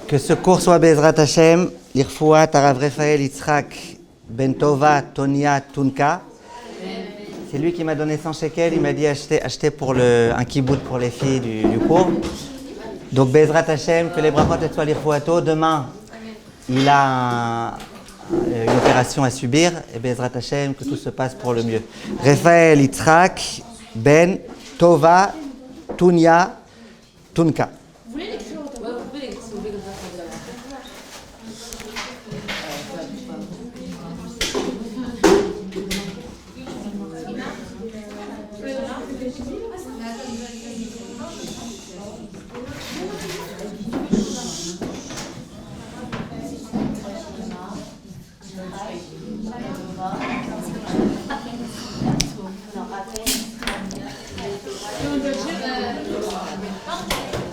Que ce cours soit Bezrat Hashem, l'Irfouat, Arav Raphaël Yitzhak, Ben Tova, Tonia, Tunka. C'est lui qui m'a donné 100 shekels, il m'a dit acheter pour un kibbutz pour les filles du cours. Donc Bezrat Hashem, que les brachot soient l'Irfouato. Demain, il a une opération à subir. Et Bezrat Hashem, que tout se passe pour le mieux. Raphaël Yitzhak, Ben Tova, Tonia, Tunka.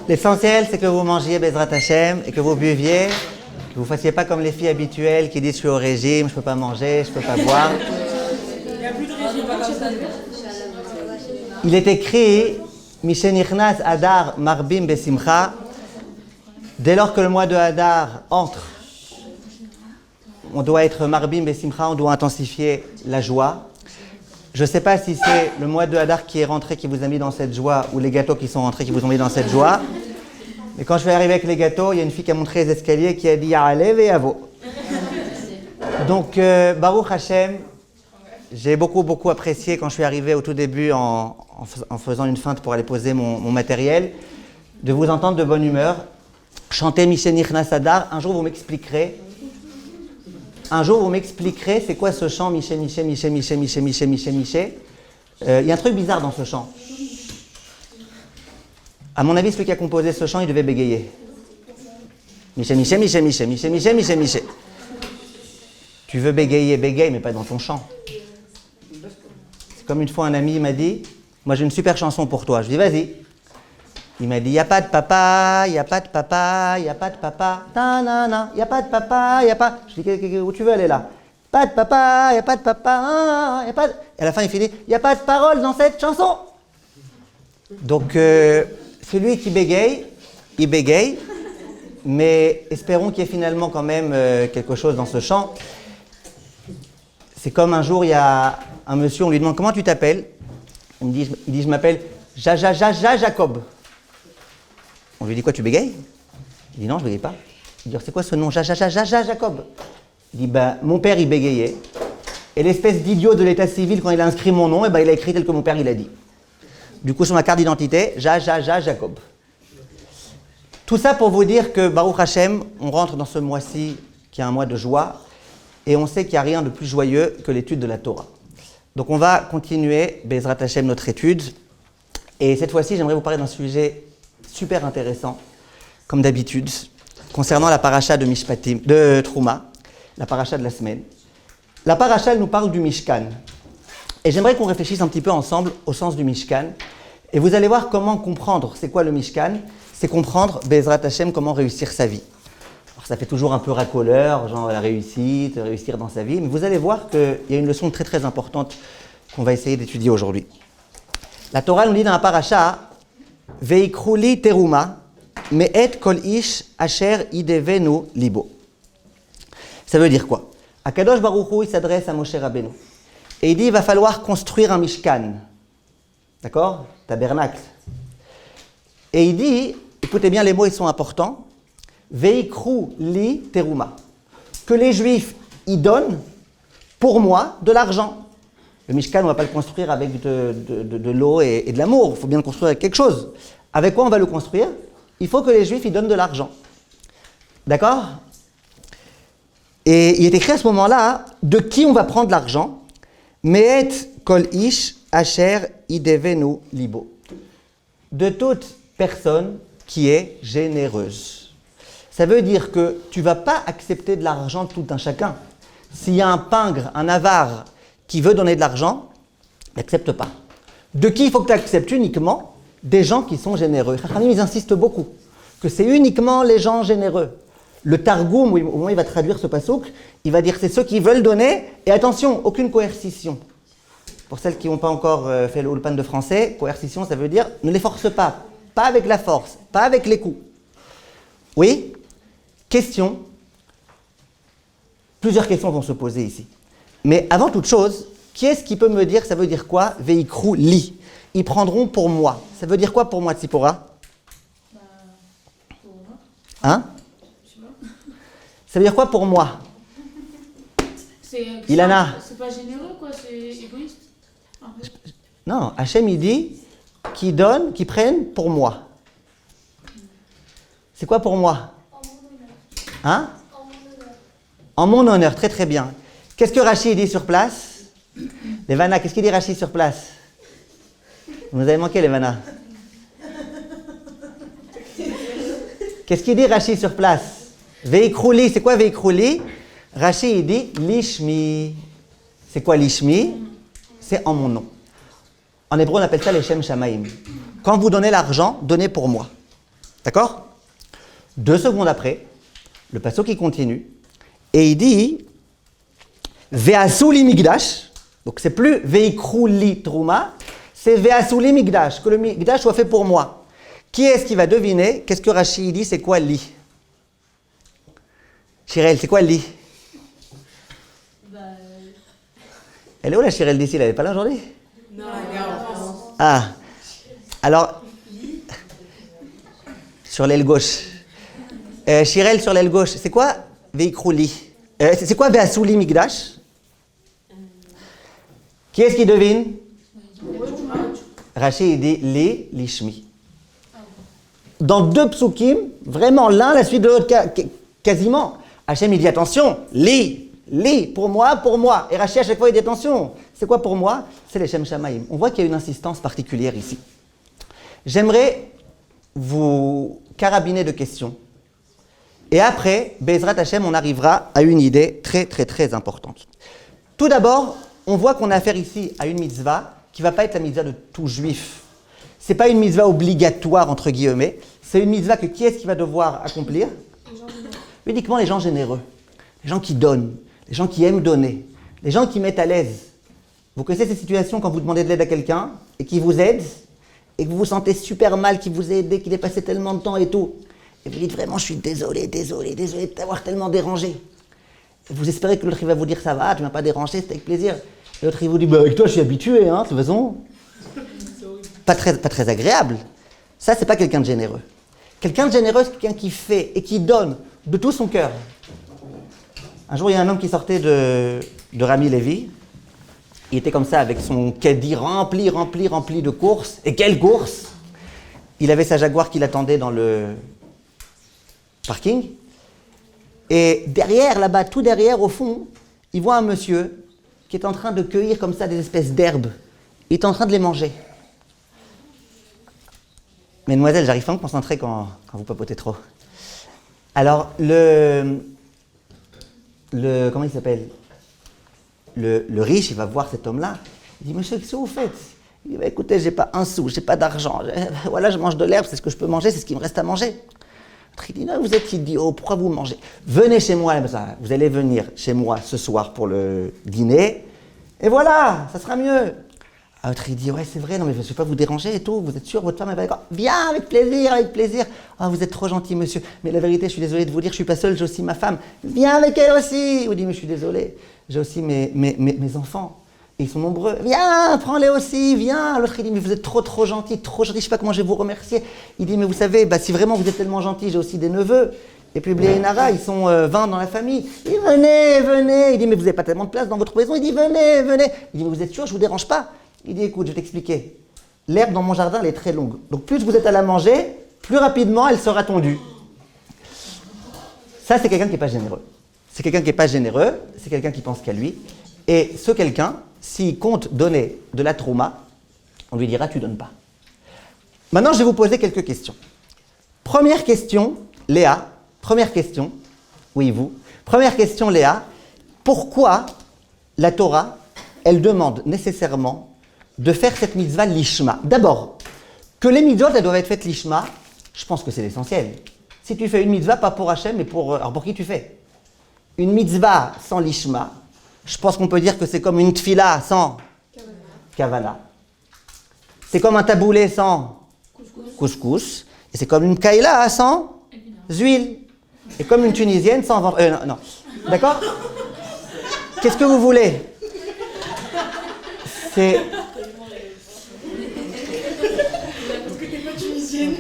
L'essentiel, c'est que vous mangiez Bezrat Hashem et que vous buviez, que vous ne fassiez pas comme les filles habituelles qui disent je suis au régime, je ne peux pas manger, je ne peux pas boire. Il est écrit Mishenichnas Adar Marbim Besimcha. Dès lors que le mois de Hadar entre, on doit être Marbim Besimcha, on doit intensifier la joie. Je ne sais pas si c'est le mois de Hadar qui est rentré qui vous a mis dans cette joie ou les gâteaux qui sont rentrés qui vous ont mis dans cette joie. Mais quand je vais arriver avec les gâteaux, il y a une fille qui a montré les escaliers qui a dit Ya'alev et Yavo. Donc, Baruch Hashem, j'ai beaucoup apprécié quand je suis arrivé au tout début en faisant une feinte pour aller poser mon matériel, de vous entendre de bonne humeur, chanter Mishenichnas Adar. Un jour, vous m'expliquerez c'est quoi ce chant Miché. Il y a un truc bizarre dans ce chant. À mon avis, celui qui a composé ce chant, il devait bégayer. Miché. Tu veux bégayer, bégaye, mais pas dans ton chant. C'est comme une fois un ami m'a dit, moi j'ai une super chanson pour toi. Je dis vas-y. Il m'a dit, y a pas de papa, y a pas de papa, y a pas de papa, ta-na-na, y a pas de papa, y a pas. Je dis, où tu veux aller là? Pas de papa, y a pas de papa, y a pas de... Et à la fin, il finit, y a pas de parole dans cette chanson. Donc, celui qui bégaye, il bégaye, mais espérons qu'il y ait finalement quand même quelque chose dans ce chant. C'est comme un jour, il y a un monsieur, on lui demande, comment tu t'appelles? Il dit, je m'appelle Jacob. On lui dit quoi, tu bégayes? Il dit non, je bégaye pas. Il dit c'est quoi ce nom, Jacob? Il dit mon père il bégayait. Et l'espèce d'idiot de l'état civil, quand il a inscrit mon nom, il a écrit tel que mon père il a dit. Du coup, sur ma carte d'identité, Jacob. Tout ça pour vous dire que Baruch Hashem, on rentre dans ce mois-ci qui est un mois de joie, et on sait qu'il n'y a rien de plus joyeux que l'étude de la Torah. Donc on va continuer, Bezrat Hashem, notre étude. Et cette fois-ci, j'aimerais vous parler d'un sujet super intéressant, comme d'habitude, concernant la paracha de Mishpatim, de Trouma, la paracha de la semaine. La paracha, elle nous parle du Mishkan. Et j'aimerais qu'on réfléchisse un petit peu ensemble au sens du Mishkan. Et vous allez voir comment comprendre c'est quoi le Mishkan. C'est comprendre, Bezrat Hashem, comment réussir sa vie. Alors ça fait toujours un peu racoleur, genre la réussite, réussir dans sa vie. Mais vous allez voir qu'il y a une leçon très importante qu'on va essayer d'étudier aujourd'hui. La Torah nous dit dans la paracha, Veikrouli teruma, me'et kol ish asher idevenu libo. Ça veut dire quoi? Akadosh Baruch Hu, il s'adresse à Moshe Rabbeinu. Et il dit, il va falloir construire un mishkan. D'accord? Tabernacle. Et il dit, écoutez bien, les mots ils sont importants. Veikrouli teruma. Que les Juifs y donnent, pour moi, de l'argent. Le Mishkan, on ne va pas le construire avec de l'eau et de l'amour. Il faut bien le construire avec quelque chose. Avec quoi on va le construire? Il faut que les Juifs y donnent de l'argent. D'accord? Et il est écrit à ce moment-là, de qui on va prendre l'argent? Me'et kol ish asher idevenu libo. De toute personne qui est généreuse. Ça veut dire que tu ne vas pas accepter de l'argent de tout un chacun. S'il y a un pingre, un avare, qui veut donner de l'argent, n'accepte pas. De qui il faut que tu acceptes? Uniquement des gens qui sont généreux. Chachamim, ils insistent beaucoup, que c'est uniquement les gens généreux. Le Targum, au moment où il va traduire ce pasouk, il va dire c'est ceux qui veulent donner, et attention, aucune coercition. Pour celles qui n'ont pas encore fait le ulpan de français, coercition, ça veut dire ne les force pas avec la force, pas avec les coups. Oui? question. Plusieurs questions vont se poser ici. Mais avant toute chose, qui est-ce qui peut me dire, ça veut dire quoi, Veikrou li? Ils prendront pour moi. Ça veut dire quoi pour moi, Tsipora? Hein? Ça veut dire quoi pour moi? Ilana? C'est pas généreux, quoi, c'est égoïste. Non, Hachem, il dit qu'ils donnent, qu'ils prennent pour moi. C'est quoi pour moi? Hein? En mon honneur, très très bien. Qu'est-ce que Rachid dit sur place? Levana, qu'est-ce qu'il dit Rachid sur place? Vous avez manqué Levana. Qu'est-ce qu'il dit Rachid sur place? Veikrouli, c'est quoi Veikrouli? Rachid il dit Lishmi. C'est quoi Lishmi? C'est en mon nom. En hébreu on appelle ça les Shem Shamaim. Quand vous donnez l'argent, donnez pour moi. D'accord? 2 secondes après, le pasuk qui continue, et il dit Ve'asuli migdash, donc c'est plus Veikrouli Trouma, c'est Ve'asuli migdash, que le migdash soit fait pour moi. Qui est-ce qui va deviner? Qu'est-ce que Rachid dit? C'est quoi li? Chirel, c'est quoi li? Elle est où la Chirel d'ici? Elle n'est pas là aujourd'hui? Non, elle est en France. Ah, alors, sur l'aile gauche. Chirel sur l'aile gauche, c'est quoi Veikrouli? C'est quoi Ve'asuli migdash? Qui est-ce qui devine? Rachid dit li, lishmi. Dans 2 psukim, vraiment l'un la suite de l'autre, quasiment. Hachem il dit attention, li, pour moi. Et Rachid à chaque fois il dit attention, c'est quoi pour moi? C'est les Shem Shamaim. On voit qu'il y a une insistance particulière ici. J'aimerais vous carabiner de questions. Et après, Bezrat Hachem, on arrivera à une idée très très très importante. Tout d'abord, on voit qu'on a affaire ici à une mitzvah qui ne va pas être la mitzvah de tout juif. Ce n'est pas une mitzvah obligatoire, entre guillemets. C'est une mitzvah que qui est-ce qui va devoir accomplir? Uniquement les gens généreux. Les gens qui donnent. Les gens qui aiment donner. Les gens qui mettent à l'aise. Vous connaissez ces situations quand vous demandez de l'aide à quelqu'un et qu'il vous aide et que vous vous sentez super mal qu'il vous ait aidé, qu'il ait passé tellement de temps et tout. Et vous dites vraiment, je suis désolé de t'avoir tellement dérangé. Et vous espérez que l'autre il va vous dire, ça va, tu ne m'as pas dérangé, c'était avec plaisir. Et l'autre il vous dit, bah, avec toi je suis habitué, hein, de toute façon. Pas très agréable. Ça, c'est pas quelqu'un de généreux. Quelqu'un de généreux, c'est quelqu'un qui fait et qui donne de tout son cœur. Un jour, il y a un homme qui sortait de Rami Lévi. Il était comme ça avec son caddie rempli de courses. Et quelle course! Il avait sa Jaguar qui l'attendait dans le parking. Et derrière, là-bas, tout derrière, au fond, il voit un monsieur qui est en train de cueillir comme ça des espèces d'herbes. Il est en train de les manger. Mesdemoiselles, j'arrive pas à me concentrer quand vous papotez trop. Alors, comment il s'appelle? Le riche, il va voir cet homme-là. Il dit, monsieur, qu'est-ce que vous faites? Il dit, bah, écoutez, j'ai pas un sou, j'ai pas d'argent. Voilà, je mange de l'herbe, c'est ce que je peux manger, c'est ce qui me reste à manger. Il dit, non, vous êtes idiot, pourquoi vous mangez? Venez chez moi, vous allez venir chez moi ce soir pour le dîner, et voilà, ça sera mieux. L'autre, il dit, ouais, c'est vrai, non, mais je ne vais pas vous déranger et tout, vous êtes sûr, votre femme, elle va d'accord? Viens, avec plaisir. Ah, vous êtes trop gentil, monsieur, mais la vérité, je suis désolé de vous dire, je ne suis pas seul, j'ai aussi ma femme. Viens avec elle aussi. Il vous dit, mais je suis désolé, j'ai aussi mes enfants, et ils sont nombreux. Viens, prends-les aussi, viens. L'autre, il dit, mais vous êtes trop gentil, je ne sais pas comment je vais vous remercier. Il dit, mais vous savez, si vraiment vous êtes tellement gentil, j'ai aussi des neveux. Et puis Blé et Nara, ils sont 20 dans la famille. Il dit, venez. Il dit, mais vous n'avez pas tellement de place dans votre maison. Il dit, venez. Il dit, mais vous êtes sûr, je ne vous dérange pas? Il dit, écoute, je vais t'expliquer. L'herbe dans mon jardin, elle est très longue. Donc, plus vous êtes à la manger, plus rapidement, elle sera tondue. Ça, c'est quelqu'un qui n'est pas généreux. C'est quelqu'un qui n'est pas généreux, c'est quelqu'un qui pense qu'à lui. Et ce quelqu'un, s'il compte donner de la trouma, on lui dira, tu donnes pas. Maintenant, je vais vous poser quelques questions. Première question, Léa. Première question, oui, vous. Première question, Léa. Pourquoi la Torah, elle demande nécessairement de faire cette mitzvah lishma? D'abord, que les mitzvot, elles doivent être faites lishma, je pense que c'est l'essentiel. Si tu fais une mitzvah, pas pour Hachem, mais pour... Alors pour qui tu fais? Une mitzvah sans lishma, je pense qu'on peut dire que c'est comme une tfila sans kavana. C'est comme un taboulé sans couscous. Et c'est comme une kaila sans huile. Et comme une Tunisienne sans ventre. Non, non. D'accord? Qu'est-ce que vous voulez? C'est. Parce que t'es pas tunisienne.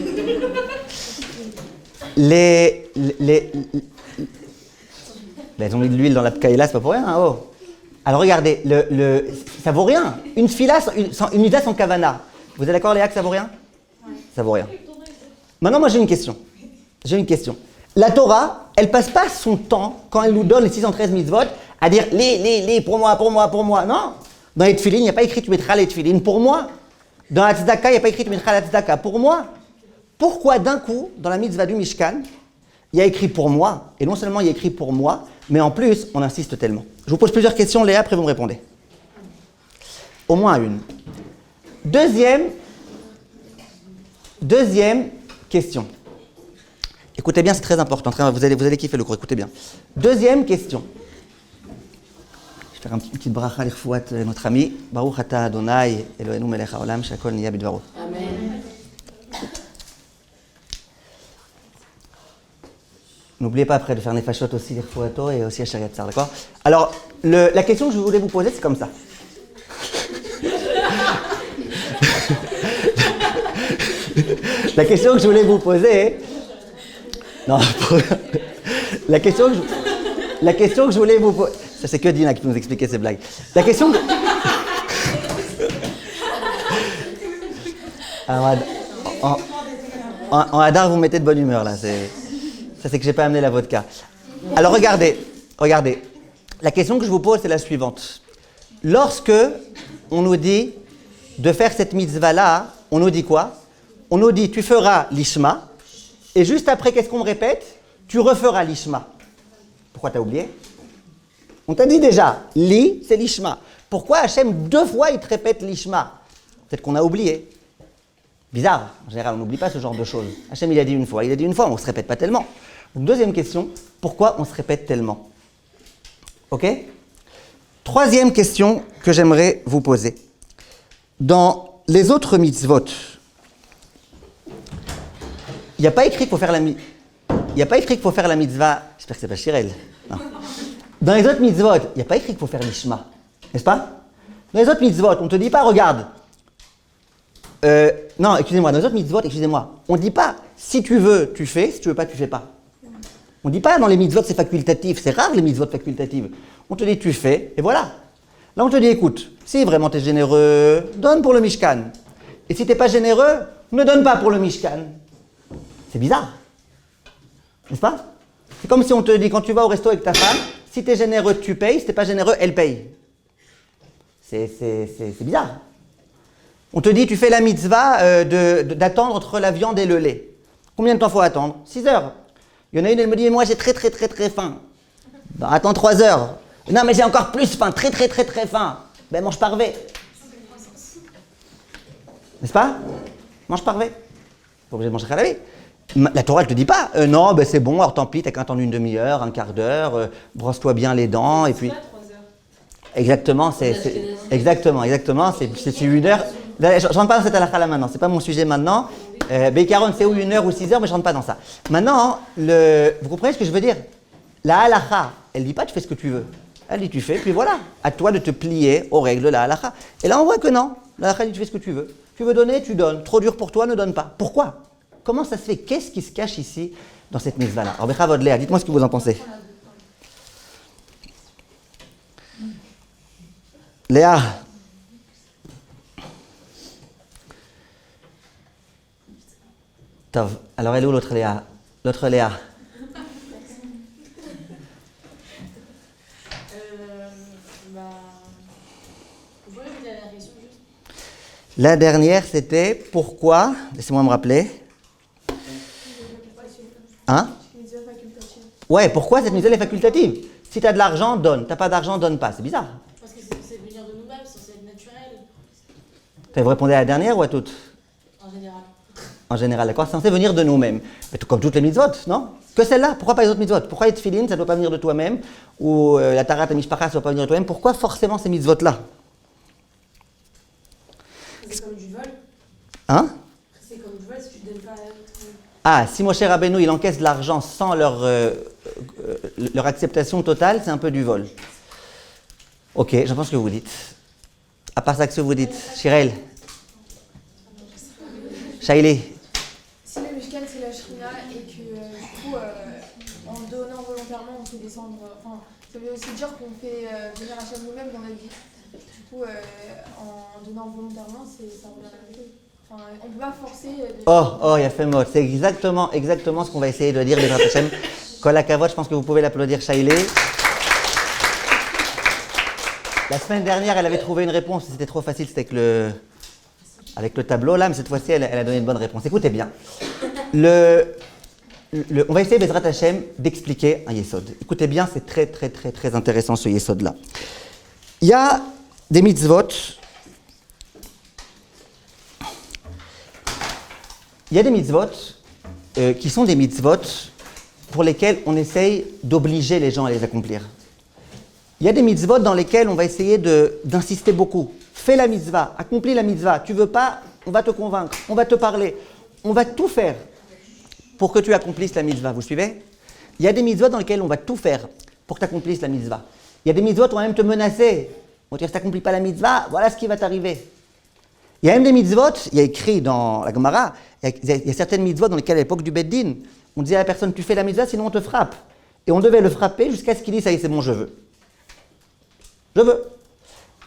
Ben, ils ont mis de l'huile dans la pkaïla, c'est pas pour rien. Hein, oh. Alors regardez, ça vaut rien. Une fila, une nida sans kavana. Vous êtes d'accord, Léa, que ça vaut rien? Ça vaut rien. Maintenant, moi j'ai une question. La Torah, elle passe pas son temps, quand elle nous donne les 613 mitzvot, à dire les, pour moi. Non. Dans les tefilines, il n'y a pas écrit tu mettras les tefilines pour moi. Dans la tzedaka, il n'y a pas écrit tu mettras la tzedaka pour moi. Pourquoi d'un coup, dans la mitzvah du Mishkan, il y a écrit pour moi, et non seulement il y a écrit pour moi, mais en plus, on insiste tellement. Je vous pose plusieurs questions, Léa, après vous me répondez. Au moins une. Deuxième question. Écoutez bien, c'est très important. Vous allez kiffer le cours, écoutez bien. Deuxième question. Je vais faire une petite bracha à l'irfouat notre ami. Baruch ata Adonai, Eloheinu melech haolam, shakol niya bidvaro. Amen. N'oubliez pas après de faire Nefashot aussi, l'irfouato et aussi à Shariat Tsar, d'accord? Alors, la question que je voulais vous poser, c'est comme ça. La question que je voulais vous poser... Non, la question que je voulais vous poser... Ça, c'est que Dina qui peut nous expliquer ces blagues. La question que... Alors, en Hadar, vous me mettez de bonne humeur, là. Ça, c'est que j'ai pas amené la vodka. Alors, regardez. La question que je vous pose, c'est la suivante. Lorsque on nous dit de faire cette mitzvah-là, on nous dit quoi? On nous dit, tu feras l'ishma, et juste après, qu'est-ce qu'on me répète? Tu referas l'ishma. Pourquoi t'as oublié? On t'a dit déjà, li, c'est l'ishma. Pourquoi Hachem, 2 fois, il te répète l'ishma? Peut-être qu'on a oublié. Bizarre, en général, on n'oublie pas ce genre de choses. Hachem, il a dit une fois, on ne se répète pas tellement. Donc, deuxième question, pourquoi on se répète tellement? Ok? Troisième question que j'aimerais vous poser. Dans les autres mitzvot, il n'y a pas écrit qu'il faut faire la mitzvah. J'espère que c'est pas Shirel. Non. Dans les autres mitzvot, il n'y a pas écrit qu'il faut faire l'ishma. N'est-ce pas? Dans les autres mitzvot, on ne te dit pas, regarde. Non, excusez-moi, dans les autres mitzvot, on ne dit pas, si tu veux, tu fais, si tu veux pas, tu fais pas. On ne dit pas, dans les mitzvot, c'est facultatif. C'est rare, les mitzvot facultatives. On te dit, tu fais, et voilà. Là, on te dit, écoute, si vraiment tu es généreux, donne pour le Mishkan. Et si tu n'es pas généreux, ne donne pas pour le Mishkan. C'est bizarre. N'est-ce pas? C'est comme si on te dit, quand tu vas au resto avec ta femme, si tu es généreux, tu payes, si tu n'es pas généreux, elle paye. C'est bizarre. On te dit, tu fais la mitzvah d'attendre entre la viande et le lait. Combien de temps faut attendre? 6 heures. Il y en a une, elle me dit, mais moi j'ai très faim. Ben, attends 3 heures. Non, mais j'ai encore plus faim, très faim. Ben, mange parvé. N'est-ce pas? Mange parvé. Pas obligé de manger khalavi. La Torah, elle te dit pas, non, ben c'est bon, alors tant pis, t'as qu'à attendre une demi-heure, un quart d'heure, brosse-toi bien les dents, et puis... Exactement, exactement, c'est 1 heure. Là, je rentre pas dans cette halakha là maintenant, c'est pas mon sujet maintenant. Beikaron, c'est ou 1 heure ou 6 heures, mais je rentre pas dans ça. Maintenant, vous comprenez ce que je veux dire? La halakha, elle dit pas tu fais ce que tu veux. Elle dit tu fais, puis voilà. À toi de te plier aux règles de la halakha. Et là, on voit que non. La halakha dit tu fais ce que tu veux. Tu veux donner, tu donnes. Trop dur pour toi, ne donne pas. Pourquoi? Comment ça se fait? Qu'est-ce qui se cache ici dans cette mitzvah-là? Alors, Bechavod Léa, dites-moi ce que vous en pensez. Léa. Tov. Alors, elle est où l'autre Léa? L'autre Léa. La dernière, c'était pourquoi? Laissez-moi me rappeler. Hein? Ouais, pourquoi cette mitzvah est facultative? Si tu as de l'argent, donne. Tu n'as pas d'argent, donne pas. C'est bizarre. Parce que c'est venir de nous-mêmes, c'est naturel. Vous répondez à la dernière ou à toutes? En général. En général, d'accord? C'est censé venir de nous-mêmes. Mais comme toutes les mitzvot, non? Que celle-là? Pourquoi pas les autres mitzvot? Pourquoi les tefilines, ça ne doit pas venir de toi-même? Ou la tarat et mishpacha, ça ne doit pas venir de toi-même? Pourquoi forcément ces mitzvot-là? C'est comme du vol. Hein? C'est comme du vol si tu ne donnes pas à l'autre. Ah, si Moshe Rabbeinu, il encaisse de l'argent sans leur acceptation totale, c'est un peu du vol. Ok, j'entends ce que vous dites. À part ça, que vous dites, Shirel, Shaili. Si le Mishkan c'est la Shrina et que du coup en donnant volontairement on fait descendre, enfin ça veut aussi dire qu'on fait venir Hachem nous-mêmes dans notre vie. Du coup en donnant volontairement ça revient à la même chose. Enfin on peut pas forcer. Il y a fait mot. C'est exactement ce qu'on va essayer de dire de Hachem. Kol hakavod, je pense que vous pouvez l'applaudir, Shaili. La semaine dernière, elle avait trouvé une réponse, c'était trop facile, c'était avec le tableau là, mais cette fois-ci, elle a donné une bonne réponse. Écoutez bien. On va essayer, Bezrat Hashem, d'expliquer un yesod. Écoutez bien, c'est très, très, très, très intéressant ce yesod-là. Il y a des mitzvot. Il y a des mitzvot qui sont des mitzvot pour lesquels on essaye d'obliger les gens à les accomplir. Il y a des mitzvot dans lesquels on va essayer d'insister beaucoup. Fais la mitzvah, accomplis la mitzvah. Tu veux pas, on va te convaincre, on va te parler. On va tout faire pour que tu accomplisses la mitzvah. Vous suivez? Il y a des mitzvot dans lesquels on va tout faire pour que tu accomplisses la mitzvah. Il y a des mitzvot où on va même te menacer. On va dire, si tu n'accomplis pas la mitzvah, voilà ce qui va t'arriver. Il y a même des mitzvot, il y a écrit dans la Gemara, il y a certaines mitzvot dans lesquelles à l'époque du Beit Din, on disait à la personne, tu fais la mitzvah, sinon on te frappe. Et on devait le frapper jusqu'à ce qu'il dise, ça y est, c'est bon, je veux. Je veux.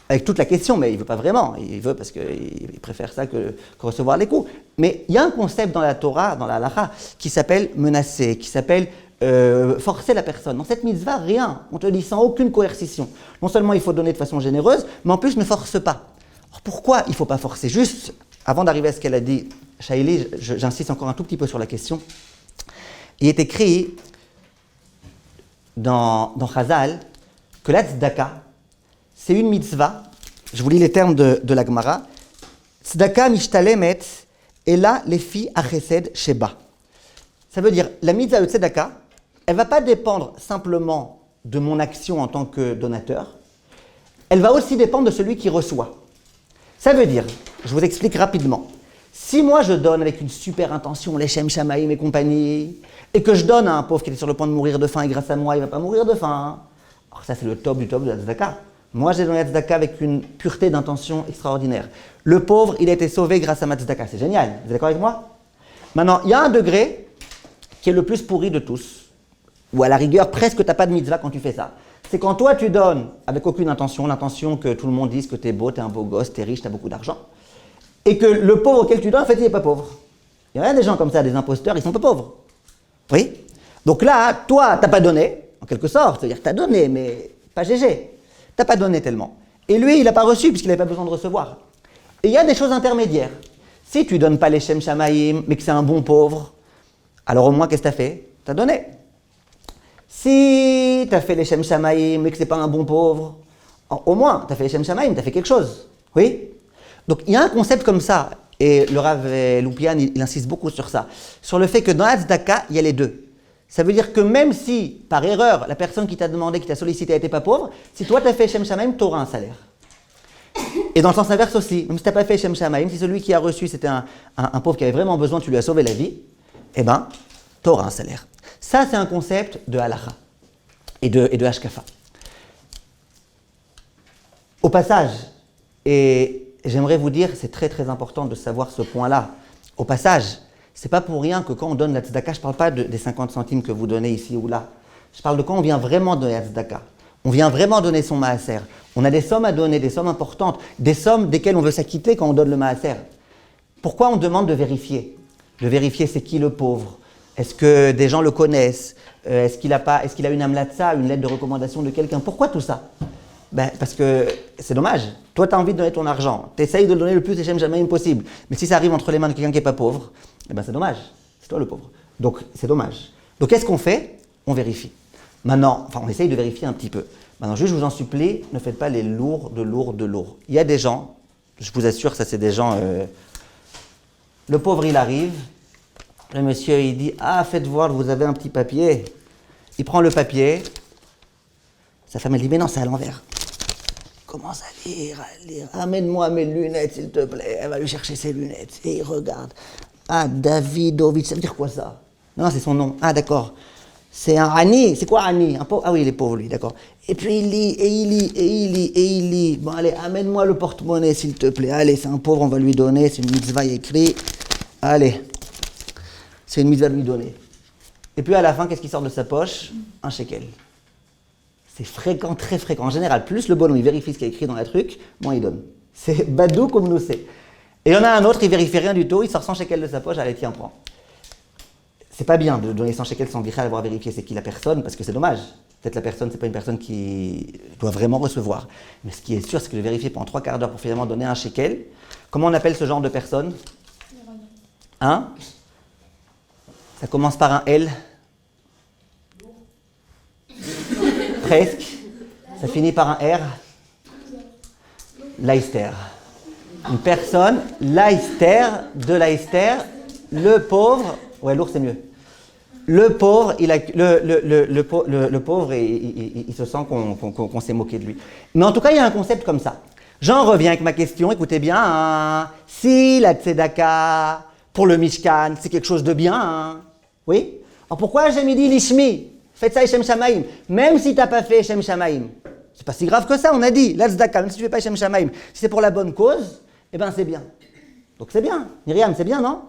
Avec toute la question, mais il ne veut pas vraiment. Il veut parce qu'il préfère ça que recevoir les coups. Mais il y a un concept dans la Torah, dans la Halacha, qui s'appelle menacer, qui s'appelle forcer la personne. Dans cette mitzvah, rien. On te dit sans aucune coercition. Non seulement il faut donner de façon généreuse, mais en plus ne force pas. Alors pourquoi il ne faut pas forcer? Juste, avant d'arriver à ce qu'elle a dit, Shaili, j'insiste encore un tout petit peu sur la question. Il est écrit dans Chazal que la tzedaka, c'est une mitzvah, je vous lis les termes de la Gemara, tzedaka mishtalemet ela lefi achesed sheba. Ça veut dire, la mitzvah de tzedaka, elle ne va pas dépendre simplement de mon action en tant que donateur, elle va aussi dépendre de celui qui reçoit. Ça veut dire, je vous explique rapidement, si moi je donne avec une super intention, les Shem Shamaïm et compagnie, et que je donne à un pauvre qui est sur le point de mourir de faim, et grâce à moi il ne va pas mourir de faim, alors ça c'est le top du top de la tzedaka. Moi, j'ai donné la tzedaka avec une pureté d'intention extraordinaire. Le pauvre, il a été sauvé grâce à ma tzedaka. C'est génial. Vous êtes d'accord avec moi? Maintenant, il y a un degré qui est le plus pourri de tous, ou à la rigueur, presque tu n'as pas de mitzvah quand tu fais ça. C'est quand toi, tu donnes avec aucune intention, l'intention que tout le monde dise que tu es beau, tu es un beau gosse, tu es riche, tu as beaucoup d'argent, et que le pauvre auquel tu donnes, en fait, il n'est pas pauvre. Il y a des gens comme ça, des imposteurs, ils ne sont pas pauvres. Oui? Donc là, toi, tu n'as pas donné, en quelque sorte. C'est-à-dire que tu as donné, mais pas GG. Tu n'as pas donné tellement. Et lui, il n'a pas reçu puisqu'il n'avait pas besoin de recevoir. Et il y a des choses intermédiaires. Si tu ne donnes pas les Shem Shamaïm, mais que c'est un bon pauvre, alors au moins, qu'est-ce que tu as fait? Tu as donné. Si tu as fait les Shem Shamaïm, mais que ce n'est pas un bon pauvre, au moins, tu as fait les Shem Shamaïm, tu as fait quelque chose. Oui? Donc, il y a un concept comme ça, et le Rav Loupian, il insiste beaucoup sur ça, sur le fait que dans la tzedaka, il y a les deux. Ça veut dire que même si, par erreur, la personne qui t'a demandé, qui t'a sollicité n'était pas pauvre, si toi tu as fait Shem Shamaïm, tu auras un salaire. Et dans le sens inverse aussi, même si tu n'as pas fait Shem Shamaïm, si celui qui a reçu c'était un pauvre qui avait vraiment besoin, tu lui as sauvé la vie, eh bien, tu auras un salaire. Ça, c'est un concept de halacha et de hashkafa. Au passage, et j'aimerais vous dire, c'est très très important de savoir ce point-là, au passage, c'est pas pour rien que quand on donne la tzedaka, je ne parle pas des 50 centimes que vous donnez ici ou là. Je parle de quand on vient vraiment donner la tzedaka. On vient vraiment donner son maaser. On a des sommes à donner, des sommes importantes, des sommes desquelles on veut s'acquitter quand on donne le maaser. Pourquoi on demande de vérifier? De vérifier c'est qui le pauvre? Est-ce que des gens le connaissent? Est-ce qu'il a une amlatza, une lettre de recommandation de quelqu'un? Pourquoi tout ça? Parce que c'est dommage. Toi, tu as envie de donner ton argent. Tu essayes de le donner le plus de Shem Shamaïm possible. Mais si ça arrive entre les mains de quelqu'un qui n'est pas pauvre, c'est dommage. C'est toi le pauvre. Donc, c'est dommage. Donc, qu'est-ce qu'on fait? On vérifie. Maintenant, on essaye de vérifier un petit peu. Maintenant, juste, je vous en supplie, ne faites pas les lourds de lourds de lourds. Il y a des gens, je vous assure, ça c'est des gens... Le pauvre, il arrive. Le monsieur, il dit, ah, faites voir, vous avez un petit papier. Il prend le papier. Sa femme, elle dit, mais non, c'est à l'envers. Commence à lire. Amène-moi mes lunettes, s'il te plaît. Elle va lui chercher ses lunettes. Et il regarde. Ah, Davidovitch, ça veut dire quoi ça? Non, c'est son nom. Ah, d'accord. C'est un Ani. C'est quoi Ani? Un pauvre? Ah oui, il est pauvre, lui, d'accord. Et puis il lit, et il lit, et il lit, et il lit. Bon, allez, amène-moi le porte-monnaie, s'il te plaît. Allez, c'est un pauvre, on va lui donner. C'est une mitzvah écrit. Allez. C'est une mitzvah de lui donner. Et puis à la fin, qu'est-ce qui sort de sa poche? Un shekel. C'est fréquent, très fréquent. En général, plus le bonhomme il vérifie ce qui est écrit dans le truc, moins il donne. C'est badou comme nous c'est. Et il y en a un autre, il vérifie rien du tout, il sort 100 shekels de sa poche, allez tiens, prends. C'est pas bien de donner 100 shekels sans bichal avoir vérifié c'est qui la personne, parce que c'est dommage. Peut-être la personne, c'est pas une personne qui doit vraiment recevoir. Mais ce qui est sûr, c'est que de vérifier pendant 3 quarts d'heure pour finalement donner un shekel. Comment on appelle ce genre de personne? Hein? Ça commence par un L. Presque. Ça finit par un R. Leicester. Une personne, Leicester, de Leicester, le pauvre, ouais, lourd c'est mieux. Le pauvre, le pauvre, il se sent qu'on s'est moqué de lui. Mais en tout cas, il y a un concept comme ça. J'en reviens avec ma question, écoutez bien. Hein. Si la tzedaka pour le Mishkan, c'est quelque chose de bien, hein. Oui? Alors pourquoi j'ai mis dit l'ishmi? Faites ça Shem Shamaim. Même si tu n'as pas fait Shem Shamaim. C'est pas si grave que ça, on a dit. La tzedaka, même si tu ne fais pas Shem Shamaim. Si c'est pour la bonne cause, eh bien c'est bien. Donc c'est bien. Myriam, c'est bien, non?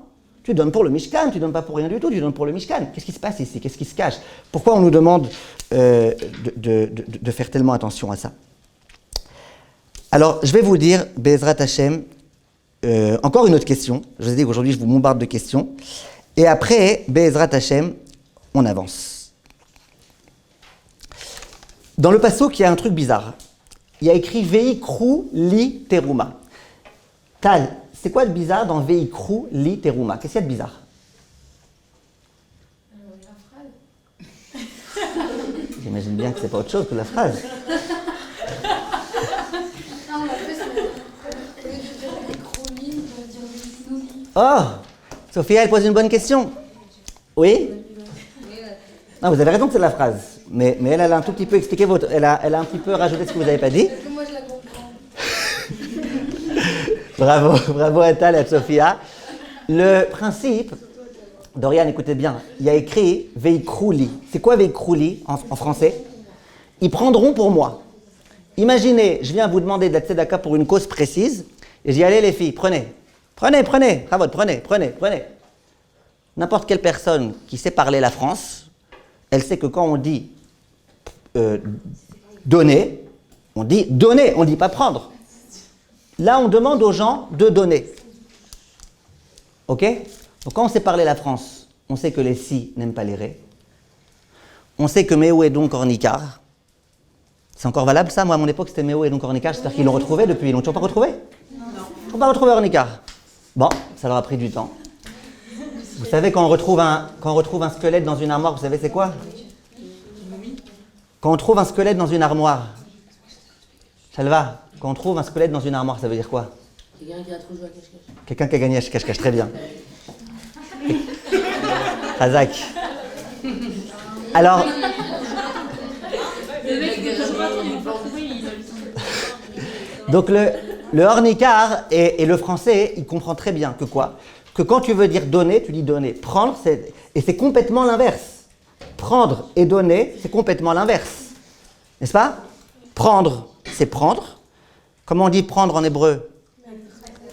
Tu donnes pour le Mishkan, tu ne donnes pas pour rien du tout, tu donnes pour le Mishkan. Qu'est-ce qui se passe ici? Qu'est-ce qui se cache? Pourquoi on nous demande de faire tellement attention à ça? Alors, je vais vous dire, Be'ezrat Hashem, encore une autre question. Je vous ai dit qu'aujourd'hui, je vous bombarde de questions. Et après, Be'ezrat Hashem, on avance. Dans le passouk, il y a un truc bizarre. Il y a écrit Veikru li teruma. Tal, c'est quoi de bizarre dans Veikru li teruma? Qu'est-ce qu'il y a de bizarre? La phrase. J'imagine bien que c'est pas autre chose que la phrase. Non, mais après, au lieu de dire écroulis, on va dire Vishnouli. Oh, Sophia, elle pose une bonne question. Oui? Non, vous avez raison que c'est la phrase. Mais elle a un tout petit peu expliqué elle a un petit peu rajouté ce que vous n'avez pas dit. Parce que moi, je la comprends. Bravo à Tal et à Sophia. Le principe, Dorian, écoutez bien, il y a écrit Veikrouli. C'est quoi Veikrouli en français? Ils prendront pour moi. Imaginez, je viens vous demander de la tzedaka pour une cause précise, et j'y allais les filles, prenez. Ravod, prenez. N'importe quelle personne qui sait parler la France, elle sait que quand on dit donner, on dit donner, on ne dit pas prendre. Là, on demande aux gens de donner. Ok? Donc quand on sait parler la France, on sait que les si n'aiment pas les ré. On sait que Méo est donc ornicar. C'est encore valable ça? Moi, à mon époque, c'était Méo et donc ornicar. J'espère qu'ils l'ont retrouvé depuis. Ils l'ont toujours pas retrouvé? Non. Ils n'ont pas retrouvé ornicar. Bon, ça leur a pris du temps. Vous savez, quand on retrouve un squelette dans une armoire, vous savez c'est quoi? Quand on trouve un squelette dans une armoire, Salva, quand on trouve un squelette dans une armoire, ça veut dire quoi? Quelqu'un qui a trop joué à cache-cache. Quelqu'un qui a gagné à cache-cache, très bien. Razak. Alors, donc le ornicar et le français, il comprend très bien que quoi? Que quand tu veux dire donner, tu dis donner. Prendre, et c'est complètement l'inverse. Prendre et donner, c'est complètement l'inverse. N'est-ce pas? Prendre, c'est prendre. Comment on dit prendre en hébreu?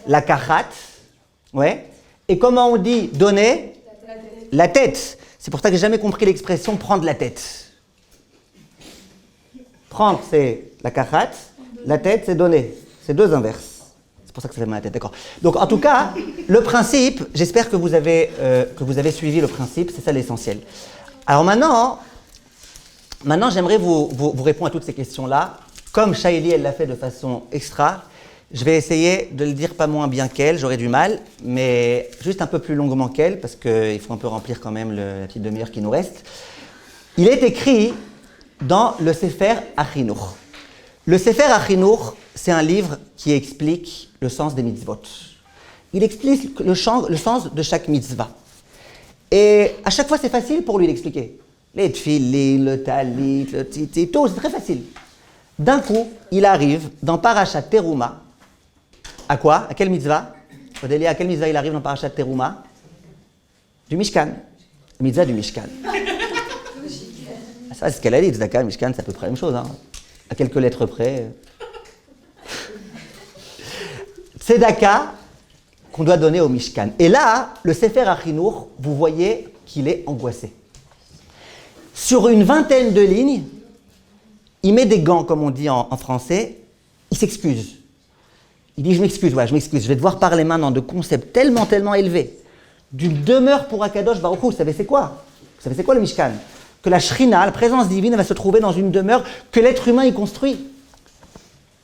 La kachat. Ouais. Et comment on dit donner? La tête. C'est pour ça que j'ai jamais compris l'expression prendre la tête. Prendre, c'est la kachat. La tête, c'est donner. C'est deux inverses. C'est pour ça que ça fait mal à la tête, d'accord. Donc en tout cas, le principe, j'espère que vous avez suivi le principe, c'est ça l'essentiel. Alors maintenant j'aimerais vous répondre à toutes ces questions-là. Comme Shaili, elle l'a fait de façon extra, je vais essayer de le dire pas moins bien qu'elle, j'aurai du mal, mais juste un peu plus longuement qu'elle, parce qu'il faut un peu remplir quand même la petite demi-heure qui nous reste. Il est écrit dans le Sefer Achinour. Le Sefer Achinour, c'est un livre qui explique le sens des mitzvot. Il explique le sens de chaque mitzvah. Et à chaque fois, c'est facile pour lui d'expliquer. Les tfilin, le talit, le titi, tout, c'est très facile. D'un coup, il arrive dans Parashat Teruma. À quoi? À quelle mitzvah? Odélia, à quelle mitzvah il arrive dans Parashat Teruma? Du Mishkan. Mitzvah du Mishkan. Ça, c'est ce qu'elle a dit. Tzedaka, Mishkan, c'est à peu près la même chose. Hein. À quelques lettres près. Tzedaka qu'on doit donner au Mishkan. Et là, le Sefer HaChinour, vous voyez qu'il est angoissé. Sur une vingtaine de lignes, il met des gants, comme on dit en français, il s'excuse. Il dit, je m'excuse, je vais devoir parler maintenant de concepts tellement élevés, d'une demeure pour Akadosh Baruch Hu. Vous savez c'est quoi? Vous savez c'est quoi le Mishkan? Que la Shrina, la présence divine, va se trouver dans une demeure que l'être humain y construit.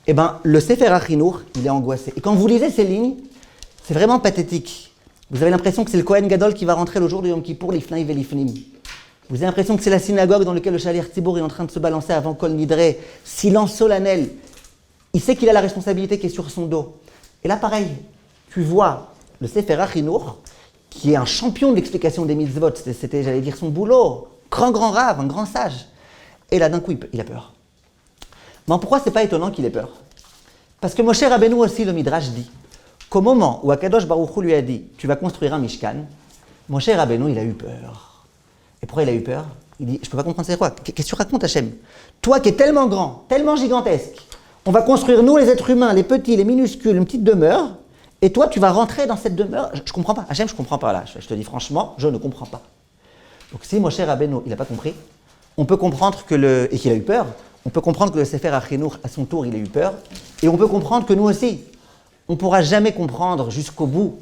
Eh bien, le Sefer HaChinour, il est angoissé. Et quand vous lisez ces lignes, c'est vraiment pathétique. Vous avez l'impression que c'est le Kohen Gadol qui va rentrer le jour de Yom Kippour, l'Ifnaï Velifnim. Vous avez l'impression que c'est la synagogue dans laquelle le Shaliach Tzibour est en train de se balancer avant Kol Nidre. Silence solennel. Il sait qu'il a la responsabilité qui est sur son dos. Et là, pareil, tu vois le Sefer HaChinour, qui est un champion de l'explication des mitzvot. C'était, j'allais dire, son boulot. Grand rave, un grand sage. Et là, d'un coup, il a peur. Mais pourquoi c'est pas étonnant qu'il ait peur? Parce que Moshe Rabbeinu aussi, le Midrash dit, qu'au moment où Akadosh Baruch Hu lui a dit « Tu vas construire un Mishkan », Moshe Rabbeinu, il a eu peur. Et pourquoi il a eu peur? Il dit « Je ne peux pas comprendre c'est quoi. Qu'est-ce que tu racontes, Hachem? Toi qui es tellement grand, tellement gigantesque, on va construire, nous les êtres humains, les petits, les minuscules, une petite demeure, et toi tu vas rentrer dans cette demeure. Je ne comprends pas. Hachem, je ne comprends pas là. Je te dis franchement, je ne comprends pas. » Donc si Moshe Rabbeinu, il n'a pas compris, on peut comprendre et qu'il a eu peur, on peut comprendre que le Sefer HaChinour, à son tour, il a eu peur, et on peut comprendre que nous aussi, on ne pourra jamais comprendre jusqu'au bout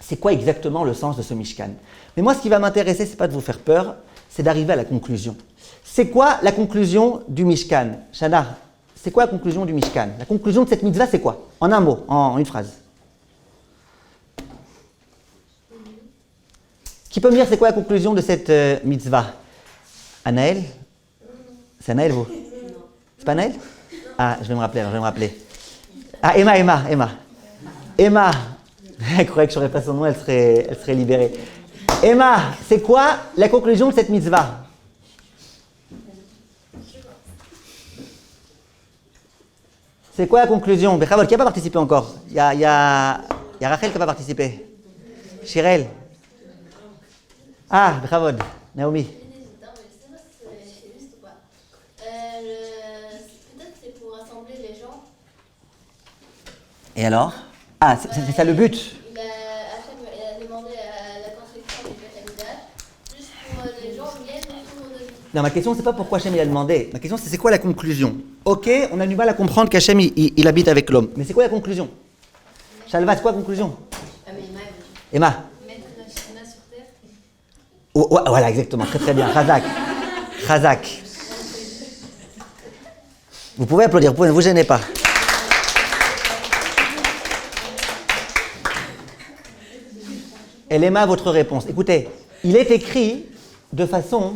c'est quoi exactement le sens de ce Mishkan. Mais moi, ce qui va m'intéresser, ce n'est pas de vous faire peur, c'est d'arriver à la conclusion. C'est quoi la conclusion du Mishkan? Shana, c'est quoi la conclusion du Mishkan? La conclusion de cette mitzvah, c'est quoi? En un mot, en une phrase. Qui peut me dire c'est quoi la conclusion de cette mitzvah? Anaël? C'est Anaël, vous? C'est pas Anaël? Ah, je vais me rappeler. Ah, Emma. Emma, elle croyait que je n'aurais pas son nom, elle serait libérée. Emma, c'est quoi la conclusion de cette mitzvah? C'est quoi la conclusion? Bechavod, qui n'a pas participé encore? Il y a Rachel qui n'a pas participé. Shirel. Ah, Bechavod, Naomi. Peut-être c'est pour rassembler les gens. Et alors? Ah, c'est ça le but. Hachem a demandé à la construction du Beth Amikdash, juste pour les gens viennent autour de lui. Non, ma question, c'est pas pourquoi Hachem il a demandé. Ma question, c'est quoi la conclusion? Ok, on a du mal à comprendre qu'Hachem il habite avec l'homme. Mais c'est quoi la conclusion? Shalva, c'est quoi la conclusion? Ah, mais Emma. mettre la Shina sur terre. Oh, voilà, exactement, très bien. Chazak. Vous pouvez applaudir, ne vous gênez pas. Elle Emma, votre réponse. Écoutez, il est écrit de façon